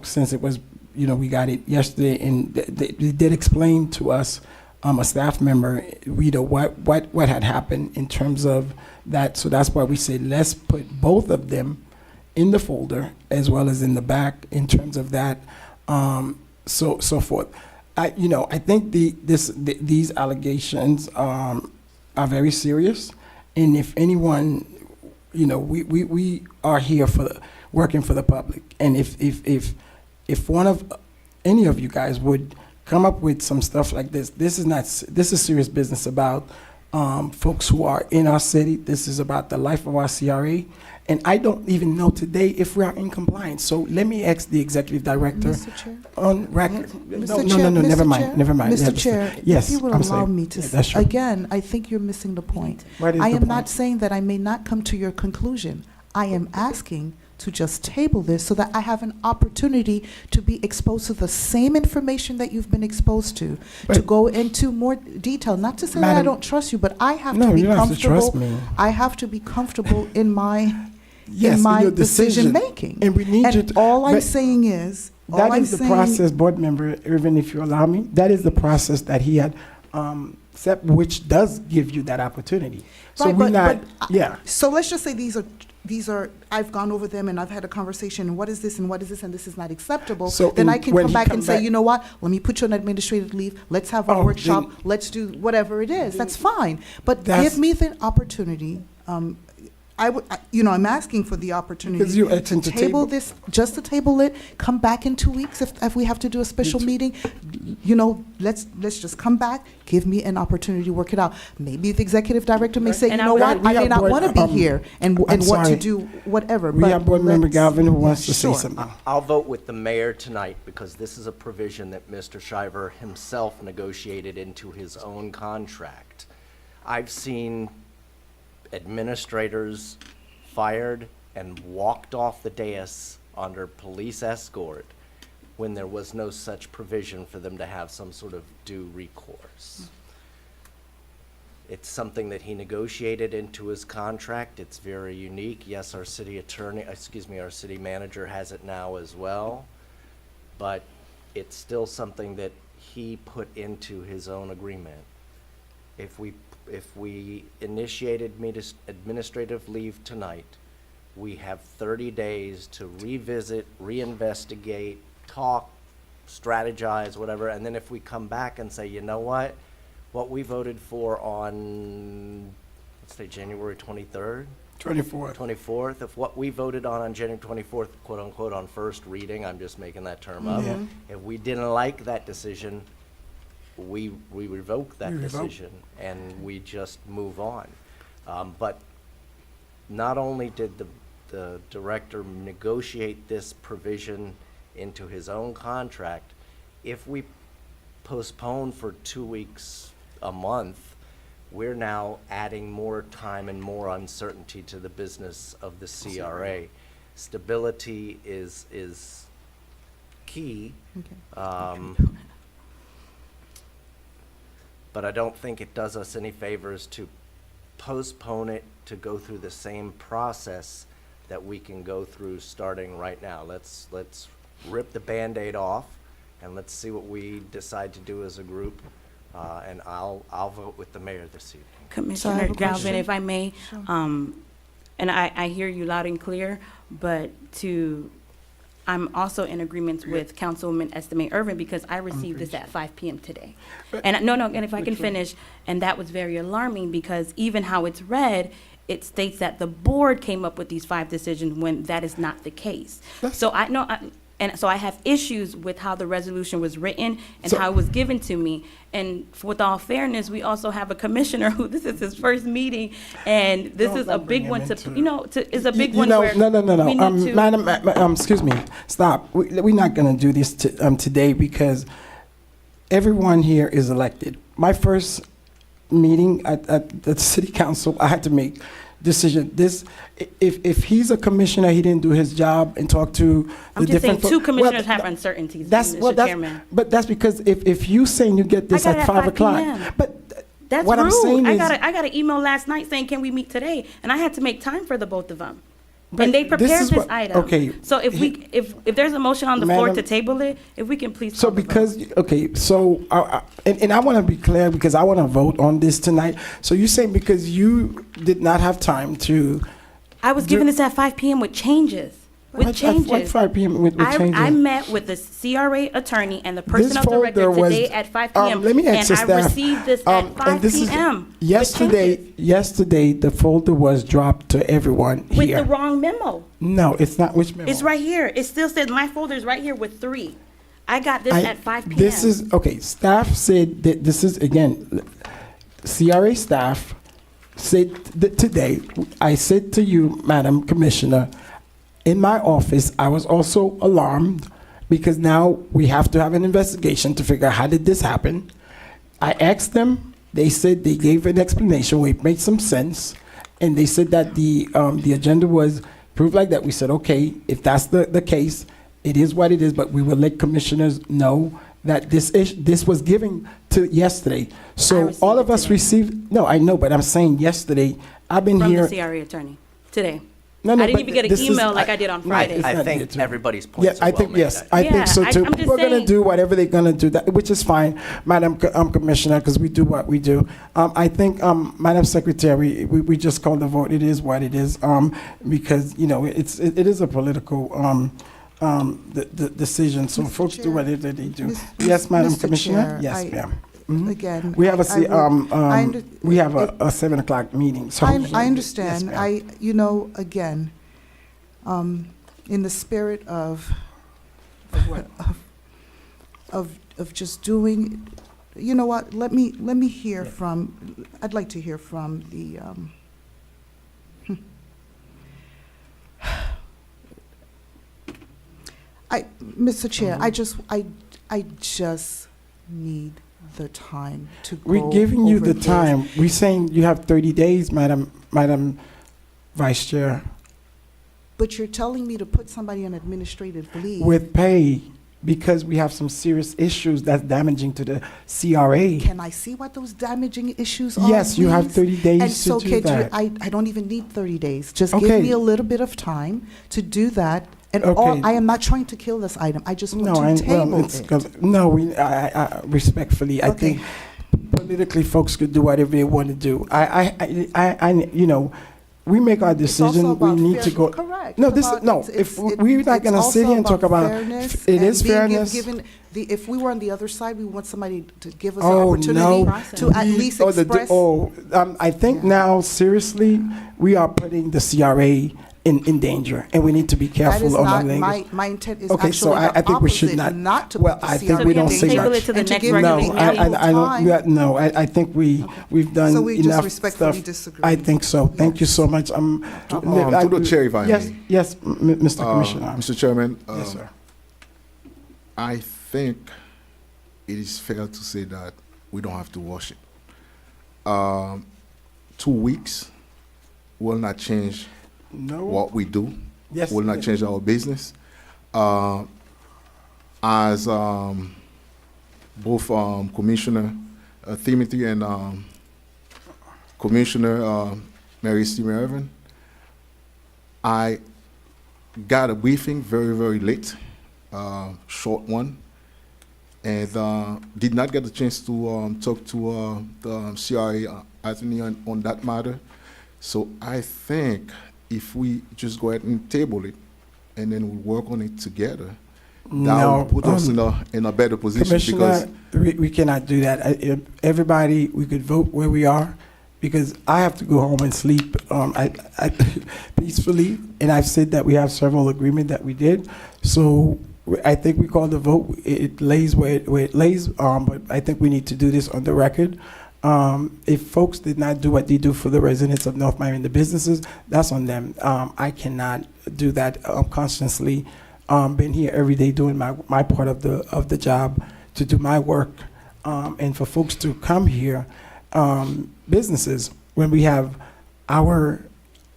since it was, we got it yesterday, and they did explain to us, a staff member, what had happened in terms of that. So that's why we said, let's put both of them in the folder as well as in the back in terms of that, so forth. I think these allegations are very serious, and if anyone, we are here working for the public, and if one of any of you guys would come up with some stuff like this, this is serious business about folks who are in our city. This is about the life of our CRA. And I don't even know today if we are in compliance. So let me ask the executive director Mr. Chair? on record. Mr. Chair, No, never Mr. mind, Chair, never mind. Mr. Yeah, Chair, yes, if you would I'm allow sorry. me to, Yeah, that's true. again, I think you're missing the point. What is I the am point? not saying that I may not come to your conclusion. I am asking to just table this so that I have an opportunity to be exposed to the same information that you've been exposed to But- go into more detail. Not to say that I Madam- don't trust you, but I have No, to be you don't have to trust comfortable. me. I have to be comfortable in my Yes, in my your decision making. And we need you And to. all I'm but saying is, That is the process, board member, Irvin, if you allow me, that is the process that he had set, which does give you that opportunity. So Right, we're but- not, but, yeah. So let's just say these are, I've gone over them and I've had a conversation, and what is this and what is this and this is not acceptable. So Then in- I can when come he back come and say, back- you know what, let me put you on administrative leave, let's have a Oh, workshop, then- let's do whatever it is, that's fine. But That's- give me the opportunity, I'm asking for the opportunity Because you're to asking to table table- this, just to table it, come back in 2 weeks if we have to do a special too. meeting. Let's just come back, give me an opportunity to work it out. Maybe the executive director may say, you And know I- what, we I may have not board- want to be here and I'm want to sorry. do whatever. We but have board member let's- Galvin who wants to say Sure. something. I'll vote with the mayor tonight because this is a provision that Mr. Shiver himself negotiated into his own contract. I've seen administrators fired and walked off the dais under police escort when there was no such provision for them to have some sort of due recourse. It's something that he negotiated into his contract. It's very unique. Yes, our city our city manager has it now as well. But it's still something that he put into his own agreement. If we initiated administrative leave tonight, we have 30 days to revisit, reinvestigate, talk, strategize, whatever, and then if we come back and say, you know what we voted for on, let's say, January 23rd, 24th. 24th, if what we voted on January 24th, quote unquote, on first reading, I'm just making that term up, Yeah. if we didn't like that decision, we revoke that We revoke. decision and we just move on. But not only did the director negotiate this provision into his own contract, if we postpone for 2 weeks, a month, we're now adding more time and more uncertainty to the business of the CRA. Stability is key. Okay. But I don't think it does us any favors to postpone it to go through the same process that we can go through starting right now. Let's rip the Band-Aid off, and let's see what we decide to do as a group. And I'll vote with the mayor this evening. So I have Commissioner a Galvin, question. if I may, Sure. and I hear you loud and clear, but I'm also in agreement with Councilwoman Estimate Irvin because I received this at 5 p.m. today. And and if I can finish, and that was very alarming because even how it's read, it states that the board came up with these 5 decisions when that is not the case. So I know, so I have issues with how the resolution was written and So- how it was given to me. And with all fairness, we also have a commissioner who this is his first meeting, and this Don't- is a don't bring big him one into- is a big You one know, where no. we need to. Madam, excuse me, stop. We're not gonna do this today because everyone here is elected. My first meeting at the city council, I had to make decision. If he's a commissioner, he didn't do his job and talk to the I'm just saying different. fo- two well, commissioners have uncertainties, Mr. Chairman. But that's because if you saying you get this I got at it at 5 5 o'clock, p.m. but That's what rude. I'm saying is. I got an email last night saying, can we meet today? And I had to make time for the both of them. But And they this prepared is this what- item. okay. So if there's a motion on the floor to Madam- table it, if we can please. So call the vote. because, okay, so, and I want to be clear because I want to vote on this tonight. So you're saying because you did not have time to. I was given this at 5 p.m. with changes, What 5 p.m. with changes? I met with the CRA attorney and the personnel folder director was- today at 5 p.m. let me ask And the I staff, received this and at 5 this is- p.m. with Yesterday, changes, the folder was dropped to everyone with the here. wrong memo. No, it's not, which memo? It's right here. It still says my folder is right here with 3. I got this I- at 5 p.m. This is, okay, staff said that this is, again, CRA staff said that today, I said to you, Madam Commissioner, in my office, I was also alarmed because now we have to have an investigation to figure out how did this happen. I asked them, they said they gave an explanation, which made some sense, and they said that the agenda was proved like that. We said, okay, if that's the case, it is what it is, but we will let commissioners know that this was given to yesterday. So received all of it us today. received, no, I know, but I'm saying yesterday, I've been From here. the CRA attorney today. No, I didn't but even get an this is- email like I did on Right, Friday. it's I not think there, too. everybody's Yeah, points are I well think, made. yes, I think so Yeah, too. I'm just People are gonna saying- do whatever they're gonna do, which is fine, Madam Commissioner, because we do what we do. I think, Madam Secretary, we just call the vote, it is what it is, because, you know, it is a political, the decision, so Mr. folks do Chair, whatever they do. Miss- Yes, Madam Mr. Commissioner? Chair, Yes, ma'am. Mhm. Again. We have I would- we have if- a 7 o'clock meeting, so. I understand. Yes, ma'am. Again, in the spirit of just doing, you know what, let me hear Yeah. from, I'd like to hear from the, Mr. Chair, I just need the time to go We're giving you over the this. time. We're saying you have 30 days, Madam Vice Chair, But you're telling me to put somebody on administrative leave. with pay, because we have some serious issues that's damaging to the CRA. Can I see what those damaging issues are? Yes, you have please? 30 days And to so do could you, that. I don't even need 30 days. Just Okay. give me a little bit of time to do that. And Okay. I am not trying to kill this item. I just No, want to table well, it's, it. 'cause- no, I respectfully, I Okay. think politically folks could do whatever they want to do. You know, we make our It's also decision, we about need to go. Correct. No, It's this, about- no, it's- if it's- we're not it's gonna sit also here and talk about, fairness it and is being fairness. if we were on the other side, we want somebody to give us an Oh, opportunity no. to at least express. I think Yeah. now, seriously, we are putting the CRA in danger, and we need to be That careful is on our not, language. my intent is Okay, so actually the I think we should opposite, not- to well, put the I think CRA we in don't danger say table much. it to the and next give No, regular me meeting. ample I don't, time. no, I think we've done So we just enough respectfully stuff. disagree. I think so. Thank you so much. To the chair, if I Yes, may. yes, Mr. Commissioner. Mr. Chairman, Yes, sir. I think it is fair to say that we don't have to wash it. 2 weeks will not change No. what we do, Yes. will not change our business. As both Commissioner Timothy and Commissioner Mary Stephen Irvin, I got a briefing very, very late short one, and did not get a chance to talk to the CRA attorney on that matter. So I think if we just go ahead and table it, and then we work on it together, that No, will put us in a better position because Commissioner, we cannot do that. If everybody, we could vote where we are, because I have to go home and sleep I peacefully, and I've said that we have several agreements that we did. So I think we call the vote. It lays where it lays, but I think we need to do this on the record. If folks did not do what they do for the residents of North Miami and the businesses, that's on them. I cannot do that constantly. Been here every day doing my part of the job to do my work, and for folks to come here, businesses, when we have our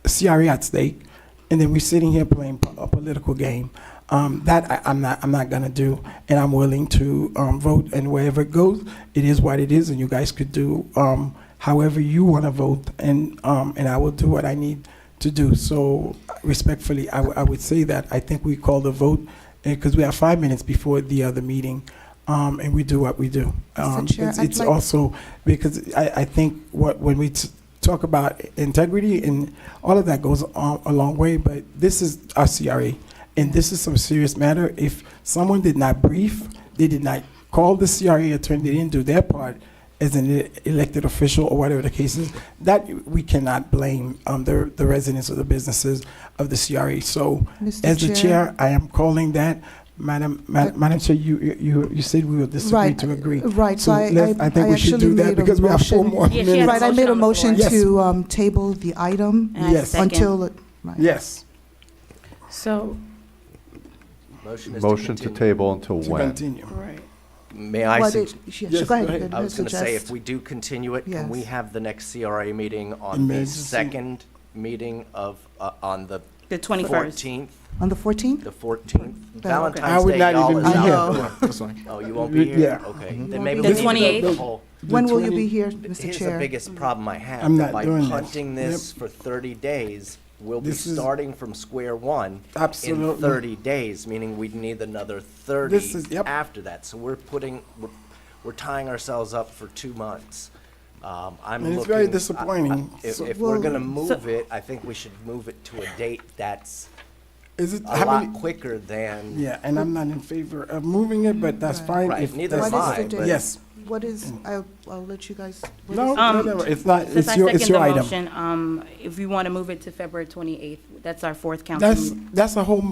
CRA at stake, and then we're sitting here playing a political game. That I'm not gonna do, and I'm willing to vote, and wherever it goes, it is what it is, and you guys could do however you want to vote, and I will do what I need to do. So respectfully, I would say that I think we call the vote, because we have 5 minutes before the other meeting, and we do what we do. Mr. Chair, It's I'd like- also because I think when we talk about integrity and all of that goes a long way, but this is our CRA. And this is some serious matter. If someone did not brief, they did not call the CRA attorney, they didn't do their part as an elected official or whatever the case is, that we cannot blame the residents or the businesses of the CRA. So Mr. as the chair, I am calling that. Madam Chair, you said we will disagree Right, to agree. right, so I think we should actually do that made a because we have 4 motion. more Yeah, she minutes. has Right, I made a motion motion on the floor. to table the item And I Yes. second. until, right. Yes, So, Motion to table until to when? continue. right. May I What suggest? it- yeah, Yes, go ahead, go ahead. I was going to say, suggest. if we do continue it, can we Yes. have the next CRA meeting on the Emergency. second meeting of, on the The 21st. 14th? On the 14th? The 14th? Okay. I Valentine's would Day, not y'all even is be out here. the door. that's fine. Oh, you won't be here? Yeah. Okay, Mhm. then maybe The we need to move 28th? the whole. When will you 20 be here, Mr. Here's the Chair? biggest problem I have. I'm that not doing this. By punting this for 30 days, we'll be This is- starting from square one in Absolutely. 30 days, meaning we'd need another 30 This is- yep. after that. So we're tying ourselves up for 2 months. I'm And looking. it's very disappointing. If So- we're Well- gonna move it, I think we should move it to a date that's Is it, a how lot many? quicker than. Yeah, and I'm not in favor of moving it, but that's Right. fine. Right, if neither that's- am What I, is the but- Yes. What is, I'll let you guys. what No, is- no, it's not, Since it's I your second the item. motion, if we want to move it to February 28th, that's our fourth council meeting.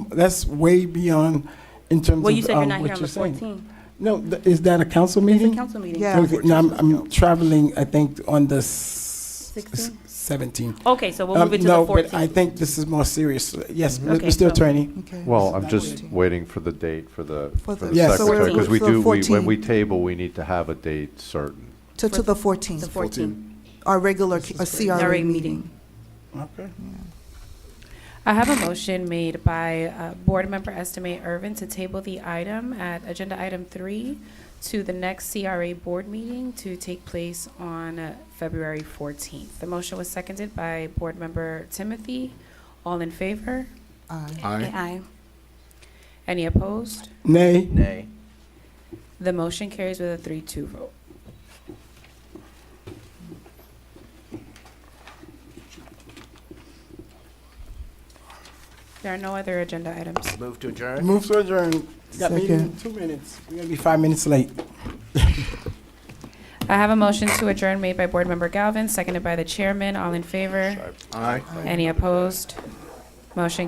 That's way beyond in terms of Well, you said you're not what here on the saying. 14th. No, is that a council It's a meeting? council meeting. Yeah. Okay, no, I'm traveling, I think, on the 16th? 17th. Okay, so we'll move it to the No, but 14th. I think this is more serious. Yes, Okay, Mr. so- Attorney. Okay. Well, I'm That just way. waiting for the date for the Yes. So secretary, because we for the do, when 14th. we table, we need to have a date certain. To the 14th, The 14th. our regular This is CRA Direct meeting. Okay. I have a motion made by Board Member Estimate Irvin to table the item at Agenda Item 3 to the next CRA Board meeting to take place on February 14th. The motion was seconded by Board Member Timothy. All in favor? Aye. Aye. Aye. Any opposed? Nay. Nay. The motion carries with a 3-2 vote. There are no other agenda items. Move to adjourn? Move to adjourn. Got meeting in Second. 2 minutes. We're gonna be 5 minutes late. I have a motion to adjourn made by Board Member Galvin, seconded by the chairman. All in favor? Aye. Any opposed? Motion